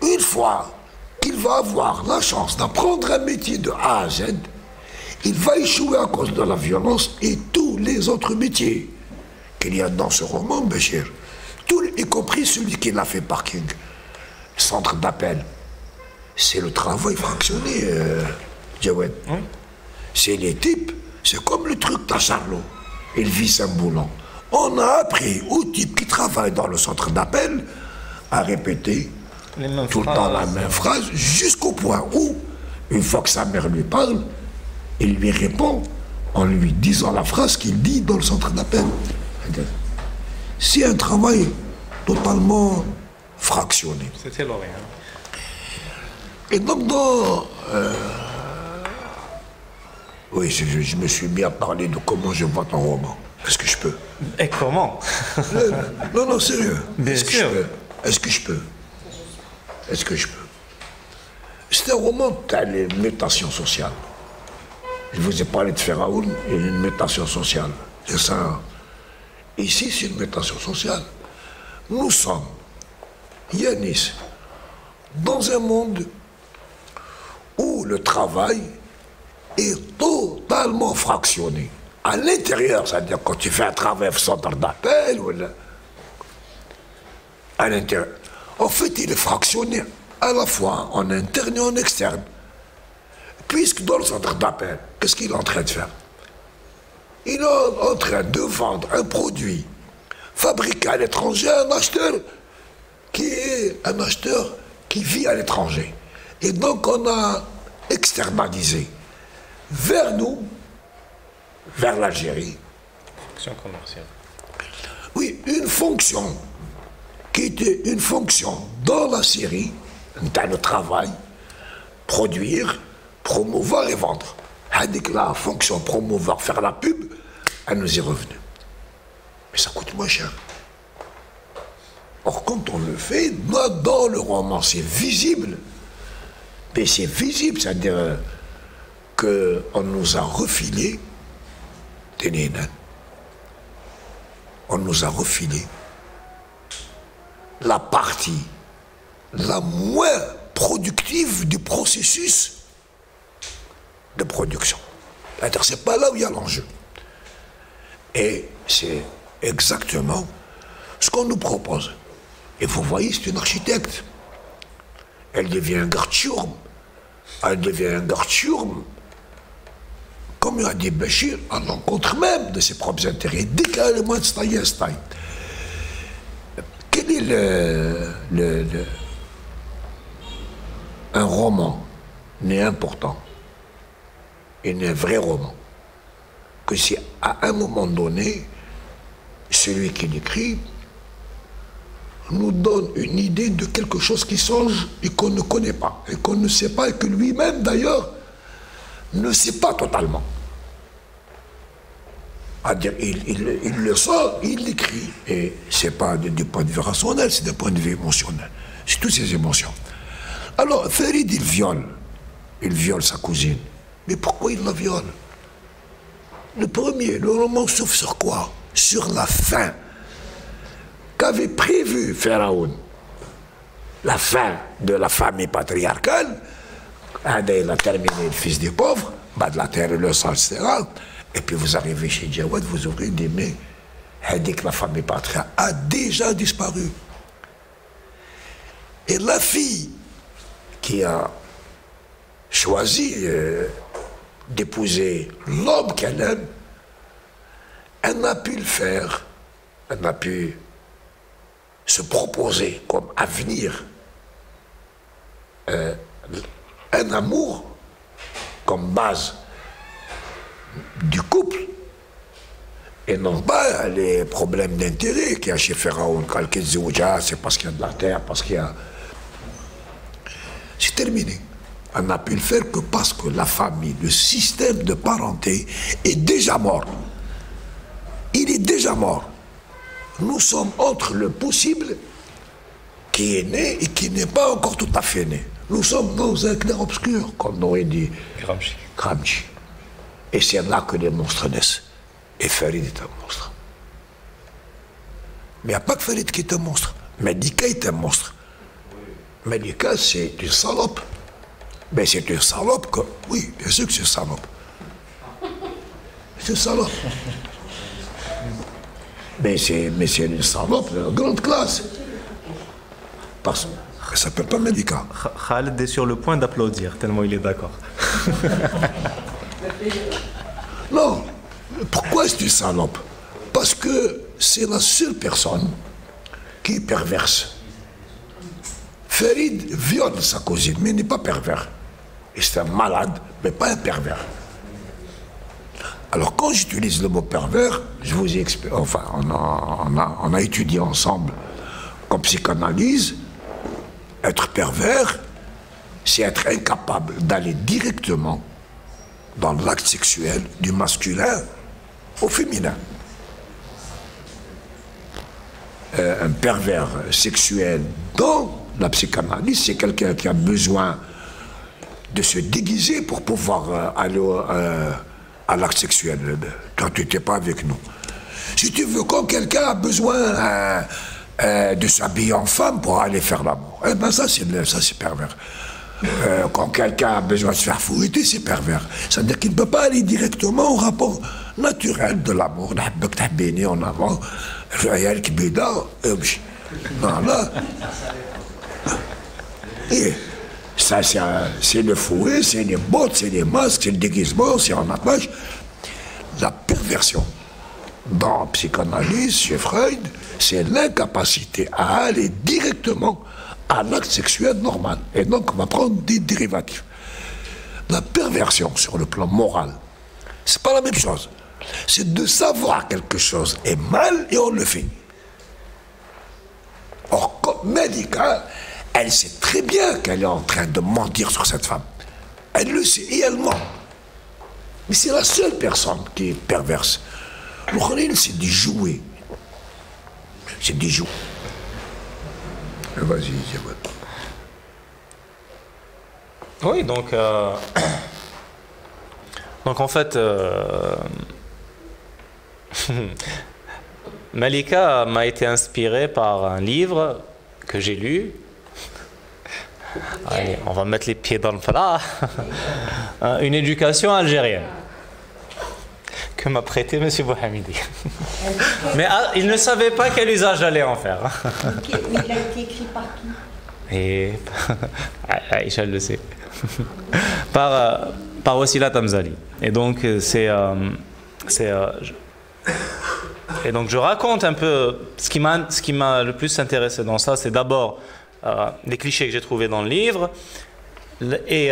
une fois qu'il va avoir la chance d'apprendre un métier de A à Z, il va échouer à cause de la violence et tous les autres métiers qu'il y a dans ce roman, Béchir. Y compris celui qui l'a fait parking. Centre d'appel. C'est le travail fractionné, Jawed. Oui. C'est les types, c'est comme le truc d'Acharlot. Il vit Saint-Boulan. On a appris aux types qui travaillent dans le centre d'appel à répéter tout le temps la même phrase, jusqu'au point où, une fois que sa mère lui parle, il lui répond en lui disant la phrase qu'il dit dans le centre d'appel. C'est un travail totalement fractionné. C'était l'Orient. Et donc, dans... oui, je me suis mis à parler de comment je vois ton roman. Est-ce que je peux? Et comment? Non, sérieux. Bien sûr. Est-ce que je peux? Est-ce que je peux? C'est un roman qui a une mutation sociale. Je vous ai parlé de Pharaon et une mutation sociale. C'est ça. Ici, c'est une mutation sociale. Nous sommes, Yanis, dans un monde où le travail est totalement fractionné. À l'intérieur, c'est-à-dire quand tu fais un travail au centre d'appel, ou à l'intérieur. En fait, il est fractionné à la fois en interne et en externe. Puisque dans le centre d'appel, qu'est-ce qu'il est en train de faire? Il est en train de vendre un produit fabriqué à l'étranger à un acheteur qui vit à l'étranger. Et donc on a externalisé vers nous, vers l'Algérie. Fonction commerciale. Oui, une fonction qui était une fonction dans la Syrie, dans le travail, produire, promouvoir et vendre. La fonction promouvoir, faire la pub, elle nous est revenue. Mais ça coûte moins cher. Or, quand on le fait, dans le roman, c'est visible. Mais c'est visible, c'est-à-dire qu'on nous a refilé des nénins. On nous a refilé la partie la moins productive du processus de production. C'est-à-dire, c'est pas là où il y a l'enjeu. Et c'est exactement ce qu'on nous propose. Et vous voyez, c'est une architecte. Elle devient un garde-chiourme. Elle devient un garde-chiourme comme il a dit Béchir, à l'encontre même de ses propres intérêts. Dès qu'il y a le moins de staïe. Quel est un roman n'est important et n'est un vrai roman que si à un moment donné, celui qui l'écrit nous donne une idée de quelque chose qui songe et qu'on ne connaît pas, et qu'on ne sait pas, et que lui-même d'ailleurs ne sait pas totalement. C'est-à-dire, il le sent, il l'écrit, et c'est pas du point de vue rationnel, c'est du point de vue émotionnel. C'est toutes ces émotions. Alors, Farid, il viole sa cousine. Mais pourquoi il la viole? Le roman s'ouvre sur quoi? Sur la fin qu'avait prévu Pharaon, la fin de la famille patriarcale. Il a terminé le fils des pauvres, bas de la terre et le sang, etc. Et puis vous arrivez chez Djawad, vous ouvrez des mains, elle dit que la famille patriarcale a déjà disparu. Et la fille qui a choisi d'épouser l'homme qu'elle aime, elle n'a pu le faire, elle n'a pu se proposer comme avenir un amour comme base du couple et non pas les problèmes d'intérêt qu'il y a chez Pharaon. C'est parce qu'il y a de la terre, parce qu'il y a... C'est terminé. Elle n'a pu le faire que parce que la famille, le système de parenté est déjà mort. Il est déjà mort. Nous sommes entre le possible qui est né et qui n'est pas encore tout à fait né. Nous sommes dans un clair-obscur, comme aurait dit Gramsci. Et c'est là que les monstres naissent. Et Farid est un monstre. Mais il n'y a pas que Farid qui est un monstre. Malika est un monstre. Malika, c'est une salope. Mais c'est une salope que... Oui, bien sûr que c'est une salope. C'est une salope. Mais c'est une salope de grande classe. Parce qu'elle ne s'appelle pas Malika. Khaled est sur le point d'applaudir, tellement il est d'accord. Non. Pourquoi c'est une salope? Parce que c'est la seule personne qui est perverse. Farid viole sa cousine, mais il n'est pas pervers. Et c'est un malade, mais pas un pervers. Alors quand j'utilise le mot pervers, je vous ai expliqué, enfin on a étudié ensemble comme psychanalyse, être pervers, c'est être incapable d'aller directement dans l'acte sexuel du masculin au féminin. Un pervers sexuel dans la psychanalyse, c'est quelqu'un qui a besoin de se déguiser pour pouvoir aller à l'acte sexuel, quand tu n'étais pas avec nous. Si tu veux, quand quelqu'un a besoin de s'habiller en femme pour aller faire l'amour, eh ben ça c'est pervers. Quand quelqu'un a besoin de se faire fouetter, c'est pervers. C'est-à-dire qu'il ne peut pas aller directement au rapport naturel de l'amour. En avant, et ça, c'est le fouet, c'est les bottes, c'est les masques, c'est le déguisement, c'est en apache. La perversion dans la psychanalyse, chez Freud, c'est l'incapacité à aller directement à l'acte sexuel normal. Et donc, on va prendre des dérivatifs. La perversion sur le plan moral, c'est pas la même chose. C'est de savoir quelque chose est mal et on le fait. Or, comme Malika, elle sait très bien qu'elle est en train de mentir sur cette femme. Elle le sait et elle ment. Mais c'est la seule personne qui est perverse. Le Khalil, c'est du jouet. C'est du jouet. Vas-y, Djawad. Oui, donc en fait, Malika m'a été inspirée par un livre que j'ai lu. Allez, on va mettre les pieds dans le plat. Une éducation algérienne que m'a prêté M. Bouhamidi. Mais il ne savait pas quel usage j'allais en faire. Mais il a été écrit par qui? Et Aïcha le sait. Par par Wassila Tamzali. Et donc, et donc je raconte un peu ce qui m'a le plus intéressé dans ça, c'est d'abord les clichés que j'ai trouvés dans le livre et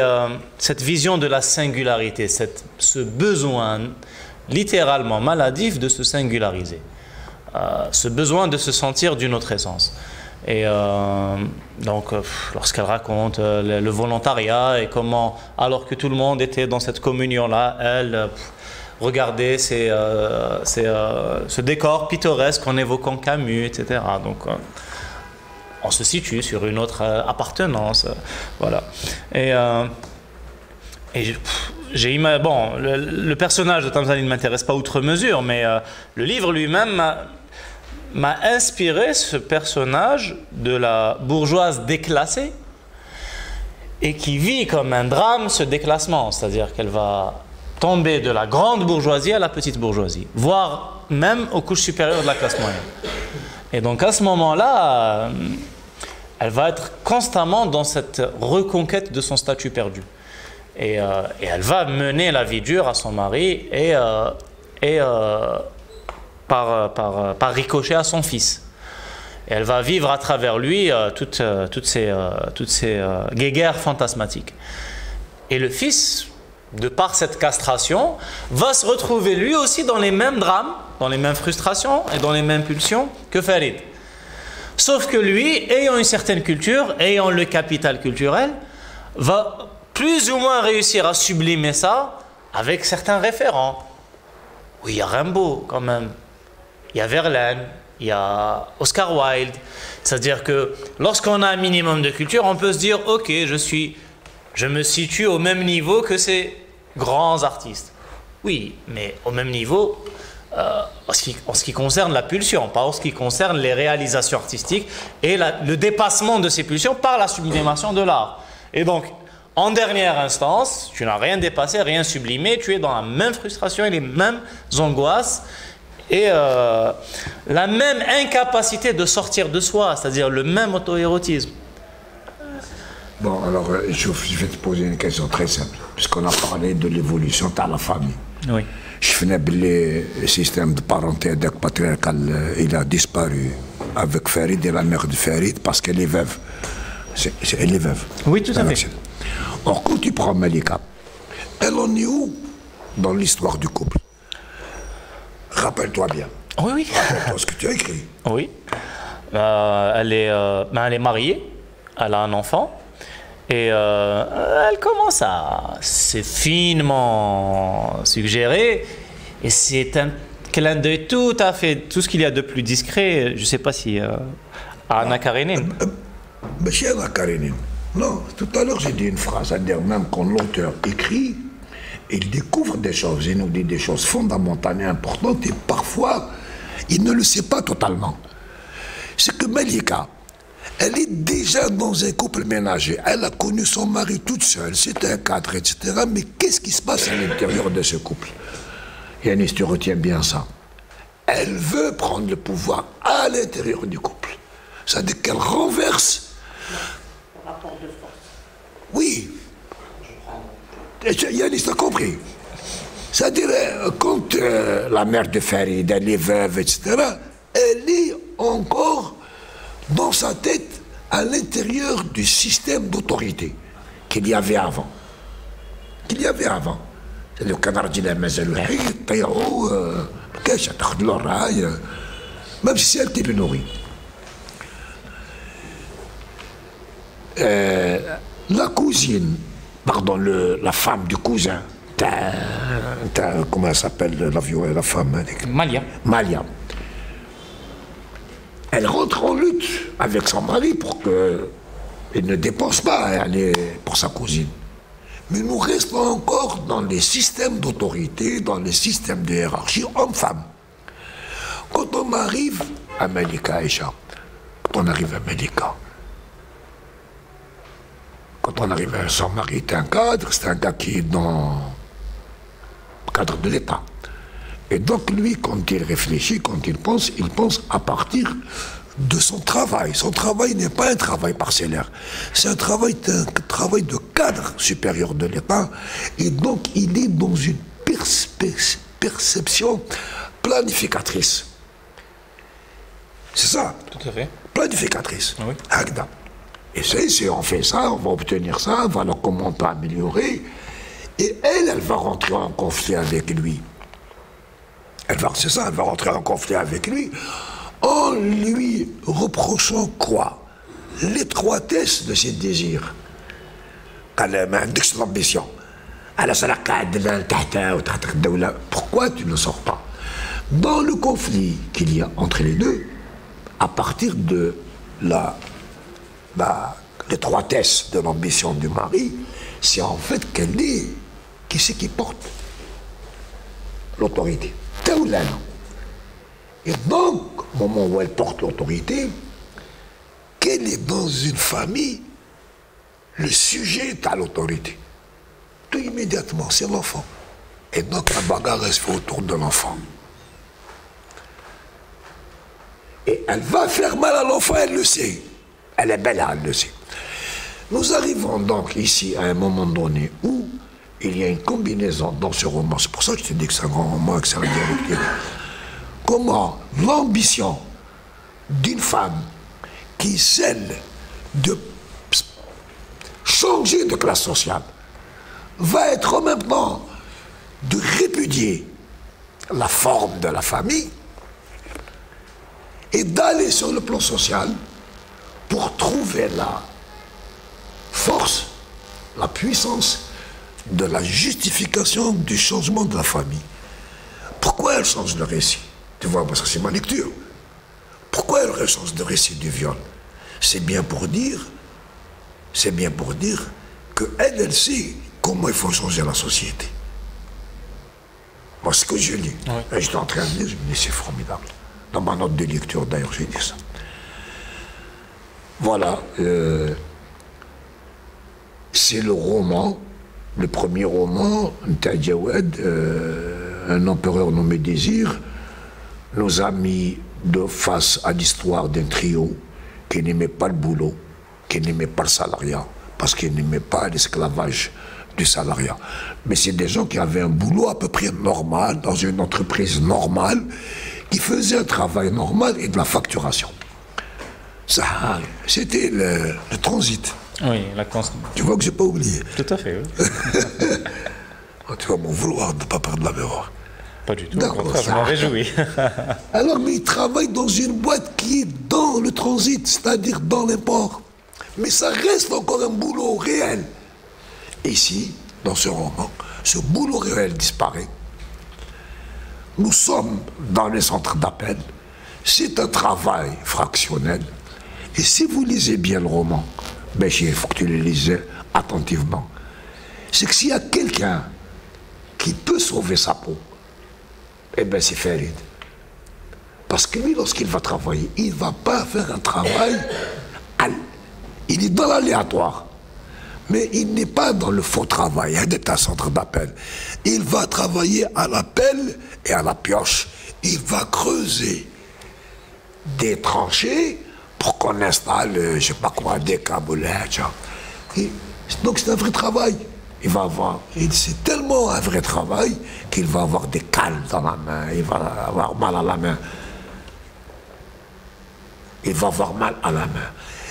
cette vision de la singularité, ce besoin littéralement maladif de se singulariser, ce besoin de se sentir d'une autre essence. Et donc lorsqu'elle raconte le volontariat et comment, alors que tout le monde était dans cette communion-là, elle regardait ce décor pittoresque en évoquant Camus, etc. Donc on se situe sur une autre appartenance, voilà. Et bon, le personnage de Tamzali ne m'intéresse pas outre mesure, mais le livre lui-même m'a inspiré ce personnage de la bourgeoise déclassée et qui vit comme un drame ce déclassement, c'est-à-dire qu'elle va tomber de la grande bourgeoisie à la petite bourgeoisie, voire même aux couches supérieures de la classe moyenne. Et donc à ce moment-là, elle va être constamment dans cette reconquête de son statut perdu. Et elle va mener la vie dure à son mari et par ricochet à son fils. Et elle va vivre à travers lui toutes ces guéguerres fantasmatiques. Et le fils, de par cette castration, va se retrouver lui aussi dans les mêmes drames, dans les mêmes frustrations et dans les mêmes pulsions que Farid. Sauf que lui, ayant une certaine culture, ayant le capital culturel, va plus ou moins réussir à sublimer ça avec certains référents. Oui, il y a Rimbaud quand même, il y a Verlaine, il y a Oscar Wilde. C'est-à-dire que lorsqu'on a un minimum de culture, on peut se dire, ok, je me situe au même niveau que ces grands artistes. Oui, mais au même niveau en ce qui concerne la pulsion, pas en ce qui concerne les réalisations artistiques et le dépassement de ces pulsions par la sublimation de l'art. Et donc, en dernière instance, tu n'as rien dépassé, rien sublimé, tu es dans la même frustration et les mêmes angoisses et la même incapacité de sortir de soi, c'est-à-dire le même auto-érotisme. Bon, alors, je vais te poser une question très simple, puisqu'on a parlé de l'évolution de la famille. Oui. Je finis le système de parenté patriarcal, il a disparu avec Farid et la mère de Farid parce qu'elle est veuve. Elle est veuve. Oui, tout à fait. Or, quand tu prends Malika, elle en est où dans l'histoire du couple? Rappelle-toi bien. Oui, oui. Rappelle-toi ce que tu as écrit. Oui. Elle est mariée, elle a un enfant. Et elle commence à se finement suggérer, et c'est un clin d'œil tout à fait, tout ce qu'il y a de plus discret. Je ne sais pas si Anna Karenine. Mais chez Anna Karenine, non, tout à l'heure j'ai dit une phrase, c'est-à-dire même quand l'auteur écrit, il découvre des choses, il nous dit des choses fondamentales et importantes, et parfois il ne le sait pas totalement. C'est que Malika, elle est déjà dans un couple ménager. Elle a connu son mari toute seule. C'est un cadre, etc. Mais qu'est-ce qui se passe à l'intérieur de ce couple? Yannis, tu retiens bien ça. Elle veut prendre le pouvoir à l'intérieur du couple. C'est-à-dire qu'elle renverse... Le rapport de force. Oui. Yannis, t'as compris? C'est-à-dire, quand la mère de Farid, elle est veuve, etc., elle est encore... dans sa tête, à l'intérieur du système d'autorité qu'il y avait avant. C'est-à-dire que quand dit la mazal même si c'est elle qui le nourrit. La cousine, pardon, la femme du cousin, comment elle s'appelle la femme? Malia. Elle rentre en lutte avec son mari pour qu'il ne dépense pas pour sa cousine. Mais nous restons encore dans les systèmes d'autorité, dans les systèmes de hiérarchie homme-femme. Quand on arrive à Malika Aïcha, quand on arrive à son mari, c'est un gars qui est dans le cadre de l'État. Et donc lui, quand il réfléchit, quand il pense à partir de son travail. Son travail n'est pas un travail parcellaire. C'est un travail de cadre supérieur de l'État. Et donc, il est dans une perception planificatrice. C'est ça. Tout à fait. Planificatrice. Oui. Agda. Et si on fait ça, on va obtenir ça, voilà comment on peut améliorer. Et elle va rentrer en conflit avec lui. C'est ça, elle va rentrer en conflit avec lui en lui reprochant quoi? L'étroitesse de ses désirs. L'ambition. Pourquoi tu ne sors pas? Dans le conflit qu'il y a entre les deux, à partir de l'étroitesse de l'ambition du mari, c'est en fait qu'elle est, qui c'est qui porte l'autorité? Et donc, au moment où elle porte l'autorité, qu'elle est dans une famille, le sujet à l'autorité. Tout immédiatement, c'est l'enfant. Et donc la bagarre se fait autour de l'enfant. Et elle va faire mal à l'enfant, elle le sait. Elle est belle, elle le sait. Nous arrivons donc ici à un moment donné où il y a une combinaison dans ce roman. C'est pour ça que je te dis que c'est un grand roman, que c'est un dialogue. Comment l'ambition d'une femme qui est celle de changer de classe sociale va être en même temps de répudier la forme de la famille et d'aller sur le plan social pour trouver la force, la puissance de la justification du changement de la famille. Pourquoi elle change le récit? Tu vois, parce que c'est ma lecture. Pourquoi elle change le récit du viol? C'est bien pour dire qu'elle sait comment il faut changer la société. Moi, ce que je lis, oui. J'étais en train de lire, je me dis c'est formidable. Dans ma note de lecture, d'ailleurs, j'ai dit ça. Voilà, c'est le roman, le premier roman, Jawad, un empereur nommé Désir, nous a mis de face à l'histoire d'un trio qui n'aimait pas le boulot, qui n'aimait pas le salariat, parce qu'il n'aimait pas l'esclavage du salariat. Mais c'est des gens qui avaient un boulot à peu près normal, dans une entreprise normale, qui faisaient un travail normal et de la facturation. Ça, c'était le transit. Oui, tu vois que j'ai pas oublié. Tout à fait, oui. Tu vas m'en vouloir de ne pas perdre la mémoire. Pas du tout, au contraire, je m'en réjouis. Alors, mais il travaille dans une boîte qui est dans le transit, c'est-à-dire dans l'import. Mais ça reste encore un boulot réel. Et ici, dans ce roman, ce boulot réel disparaît. Nous sommes dans les centres d'appel. C'est un travail fractionnel. Et si vous lisez bien le roman, ben, il faut que tu le lises attentivement. C'est que s'il y a quelqu'un qui peut sauver sa peau, eh bien c'est Farid. Parce que lui, lorsqu'il va travailler, il ne va pas faire un travail, il est dans l'aléatoire. Mais il n'est pas dans le faux travail, d'être un centre d'appel. Il va travailler à l'appel et à la pioche. Il va creuser des tranchées pour qu'on installe, je ne sais pas quoi, des câblettes. Donc c'est un vrai travail. Il va avoir, c'est tellement un vrai travail qu'il va avoir des cales dans la main, il va avoir mal à la main. Il va avoir mal à la main.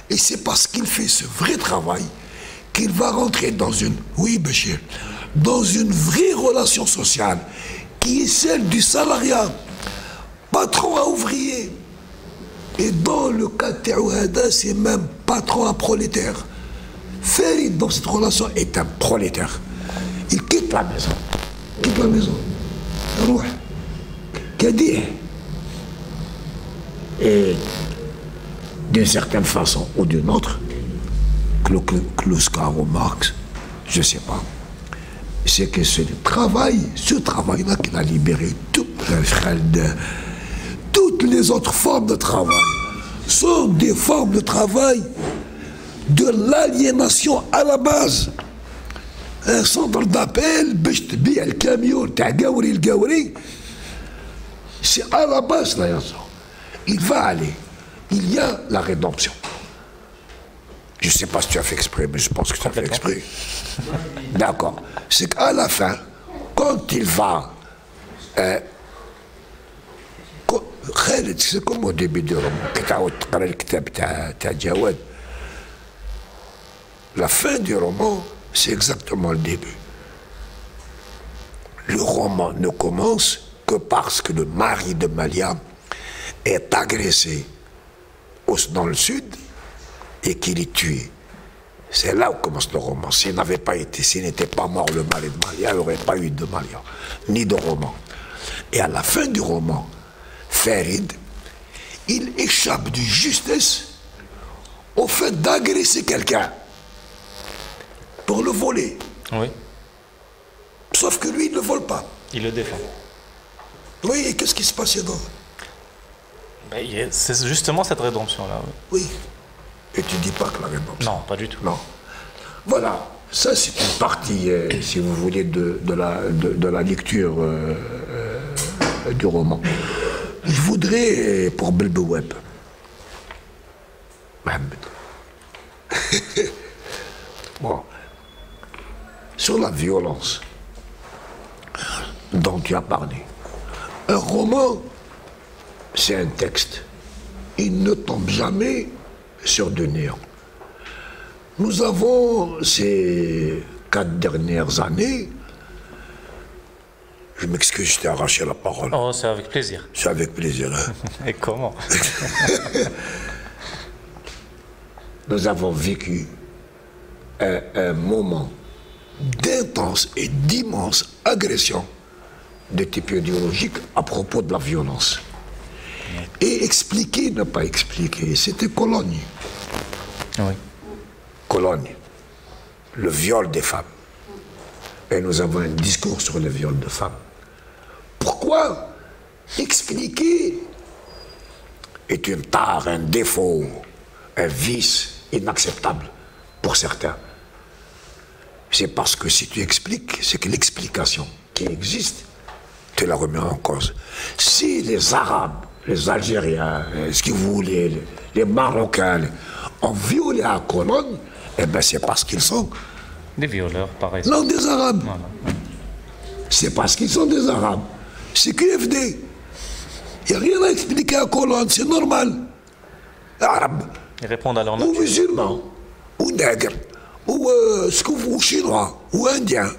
Et c'est parce qu'il fait ce vrai travail qu'il va rentrer dans une, oui Béchir, dans une vraie relation sociale qui est celle du salariat, patron à ouvrier. Et dans le cas de Théouhada, c'est même patron à prolétaire. Farid, dans cette relation, est un prolétaire. Il quitte la maison. Quitte la maison. Kadir. Et d'une certaine façon ou d'une autre, Kluska ou Marx, je ne sais pas, c'est que ce travail-là qu'il a libéré toutes les autres formes de travail sont des formes de travail de l'aliénation à la base. Un centre d'appel, le camion, c'est à la base là. Il va aller il y a la rédemption. Je ne sais pas si tu as fait exprès, mais je pense que tu as fait exprès. D'accord. C'est qu'à la fin, quand il va... c'est comme au début du roman. La fin du roman, c'est exactement le début. Le roman ne commence que parce que le mari de Malia est agressé dans le sud et qu'il est tué. C'est là où commence le roman. S'il n'était pas mort le mari de Malia, il n'y aurait pas eu de Malia, ni de roman. Et à la fin du roman, Farid, il échappe de justesse au fait d'agresser quelqu'un pour le voler. Oui. Sauf que lui, il ne le vole pas. Il le défend. Oui, et qu'est-ce qui se passait dans... C'est justement cette rédemption-là. Oui. Oui. Et tu dis pas que la rédemption... Non, pas du tout. Non. Voilà. Ça, c'est une partie, si vous voulez, de la lecture du roman. Je voudrais, pour Belbeweb, bon, sur la violence dont tu as parlé, un roman, c'est un texte. Il ne tombe jamais sur de néant. Nous avons, ces 4 dernières années, je m'excuse, je t'ai arraché la parole. Oh, c'est avec plaisir. C'est avec plaisir. Hein. Et comment? Nous avons vécu un moment d'intense et d'immense agression de type idéologique à propos de la violence. Et expliquer, ne pas expliquer, c'était Cologne. Oui. Cologne, le viol des femmes. Et nous avons un discours sur le viol de femmes. Pourquoi expliquer est une tare, un défaut, un vice inacceptable pour certains? C'est parce que si tu expliques, c'est que l'explication qui existe, tu la remets en cause. Si les Arabes, les Algériens, ce que vous voulez, les Marocains ont violé à Cologne, eh bien c'est parce qu'ils sont... Des violeurs, pareil. Non, des Arabes. Voilà. C'est parce qu'ils sont des Arabes. C'est QFD. Il n'y a rien à expliquer à Cologne, c'est normal. Arabes. Ils répondent à leur Ou nature. musulmans, ou nègres, ou ou chinois, ou indiens.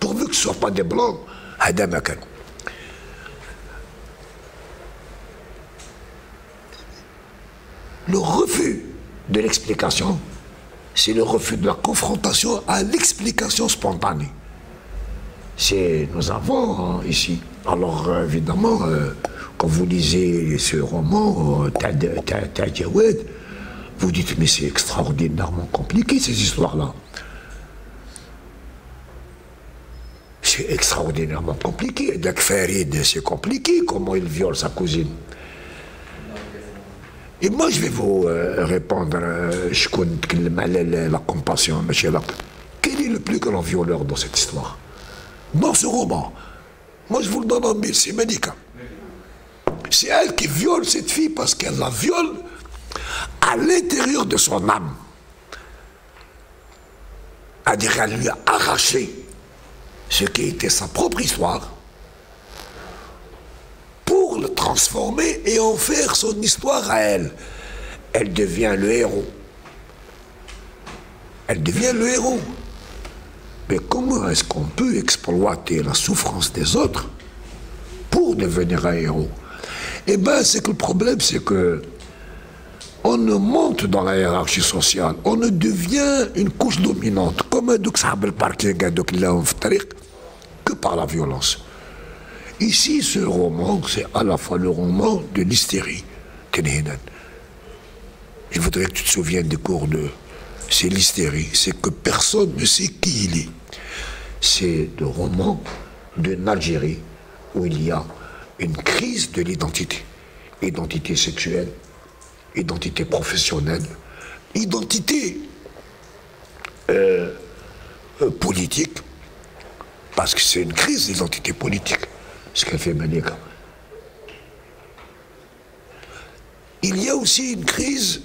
Pourvu que ce ne soit pas des blancs, Hadamakan. Le refus de l'explication, c'est le refus de la confrontation à l'explication spontanée. Nous avons ici. Alors évidemment, quand vous lisez ce roman, Tadjawed, vous dites mais c'est extraordinairement compliqué ces histoires-là. C'est extraordinairement compliqué. Donc Farid, c'est compliqué, comment il viole sa cousine. Et moi, je vais vous répondre, je connais la compassion, monsieur Lac. Quel est le plus grand violeur dans cette histoire? Dans ce roman. Moi, je vous le donne en mille, c'est Médica. C'est elle qui viole cette fille parce qu'elle la viole à l'intérieur de son âme. C'est-à-dire qu'elle lui a arraché ce qui était sa propre histoire pour le transformer et en faire son histoire à elle. Elle devient le héros. Elle devient le héros. Mais comment est-ce qu'on peut exploiter la souffrance des autres pour devenir un héros? Eh bien, c'est que le problème, c'est que on ne monte dans la hiérarchie sociale, on ne devient une couche dominante, comme un que par la violence. Ici, ce roman, c'est à la fois le roman de l'hystérie. Je voudrais que tu te souviennes des cours de... C'est l'hystérie, c'est que personne ne sait qui il est. C'est le roman d'une Algérie où il y a une crise de l'identité. Identité sexuelle, identité professionnelle, identité politique, parce que c'est une crise d'identité politique, ce qu'a fait Malika. il y a aussi une crise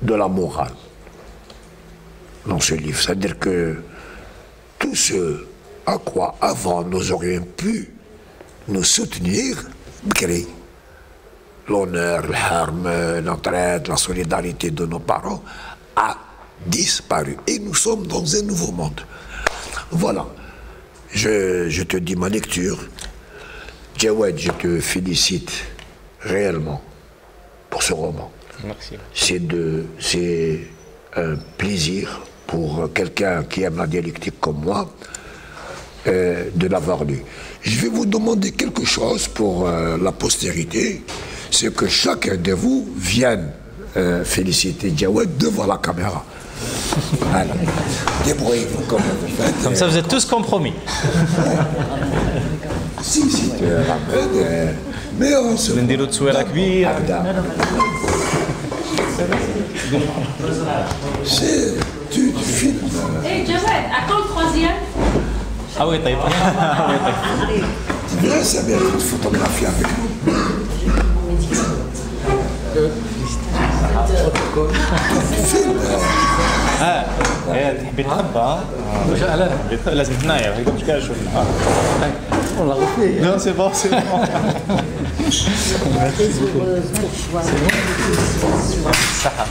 de la morale dans ce livre. C'est-à-dire que tout ce à quoi avant nous aurions pu nous soutenir, l'honneur, l'entraide, la solidarité de nos parents a disparu. Et nous sommes dans un nouveau monde. Voilà. Je te dis ma lecture. Jawed, je te félicite réellement pour ce roman. Merci. C'est un plaisir pour quelqu'un qui aime la dialectique comme moi de l'avoir lu. Je vais vous demander quelque chose pour la postérité, c'est que chacun de vous vienne féliciter Jawed devant la caméra. Voilà. Débrouillez-vous comme vous faites. Comme ça, vous êtes tous compromis. Si tu ramènes, mais on se... نديرو تصويره كبيره. C'est tu filmes. Hey Jawed, à quand le troisième? Ah oui, طيب. Viens, ça vient de photographier avec nous. Filme. تحبي تخبى لازم هنايا هيك مش قاعد شوفنا والله غفلي لا سي بون سي بون صحة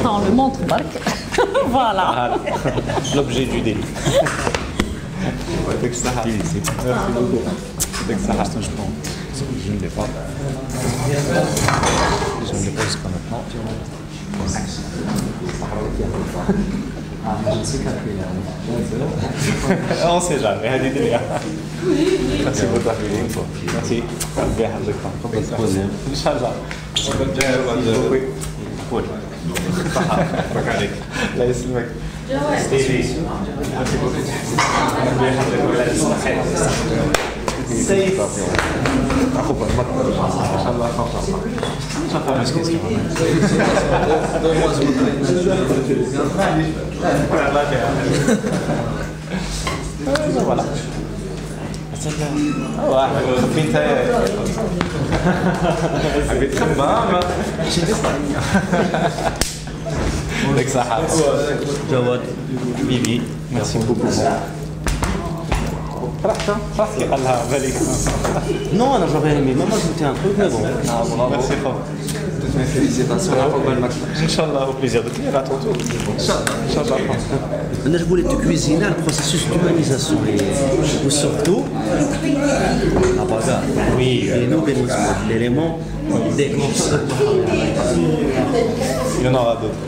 On le montre, Bark. Voilà. L'objet du délit. يعطيك الصحة. يعطيك الصحة. Je ne l'ai pas. Je ne l'ai pas jusqu'à maintenant. On sait jamais. هذه دنيا. Merci beaucoup. Merci. ربي يحفظكم. إن شاء الله. قول. برك عليك. الله يسلمك. ستيفي. ربي يحفظك ولا تستحي. سيف. عقوبة المطر. ما شاء الله خاف. ما شاء الله مسكين. Voilà. واحد خفيت حبيت خبا لك صحة جواد بيبي ميرسي بوكو فرحت كي قال لها بالك Non, alors j'aurais aimé. Maman, je goûtais un truc, mais bon. Ah, bravo. Merci fort. Toutes mes félicitations à Robin Mac. Inch'Allah, au plaisir de te lire à ton tour. Inch'Allah. Maintenant, je voulais te cuisiner le processus d'humanisation et surtout la bagarre. Oui. Et nous, l'élément déclenche. Il y en aura d'autres.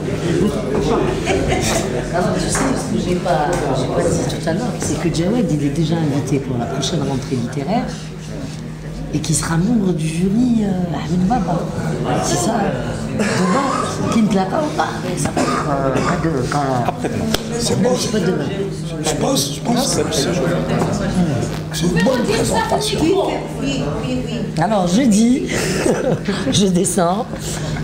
Alors, tu sais, ce que j'ai pas dit tout à l'heure, c'est que Jawed, il est déjà invité pour la prochaine rentrée littéraire et qui sera membre du jury Ahmed Baba. C'est ça, demain, qui ne l'a pas ou pas, mais ça va être Après-demain. C'est bon, pas demain. je pense que c'est une bonne présentation. Alors, je dis, je descends.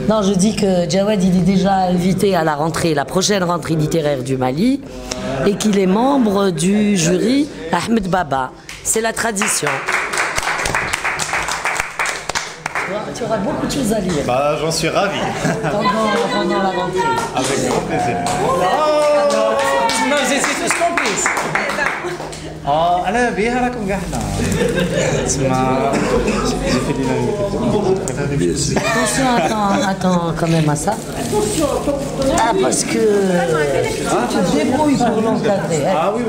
Non, je dis que Jawed, il est déjà invité à la rentrée, la prochaine rentrée littéraire du Mali, et qu'il est membre du jury Ahmed Baba. C'est la tradition. Tu auras beaucoup de choses à lire Bah, j'en suis ravi. pendant la rentrée. Avec grand plaisir. Non, c'est tout ce qu'on puisse. أنا بيها راكم كاع حنا تسمى في ديناميك Attention, attends quand même à ça. Ah, parce que tu te débrouilles pour l'encadrer. Hein. Ah oui.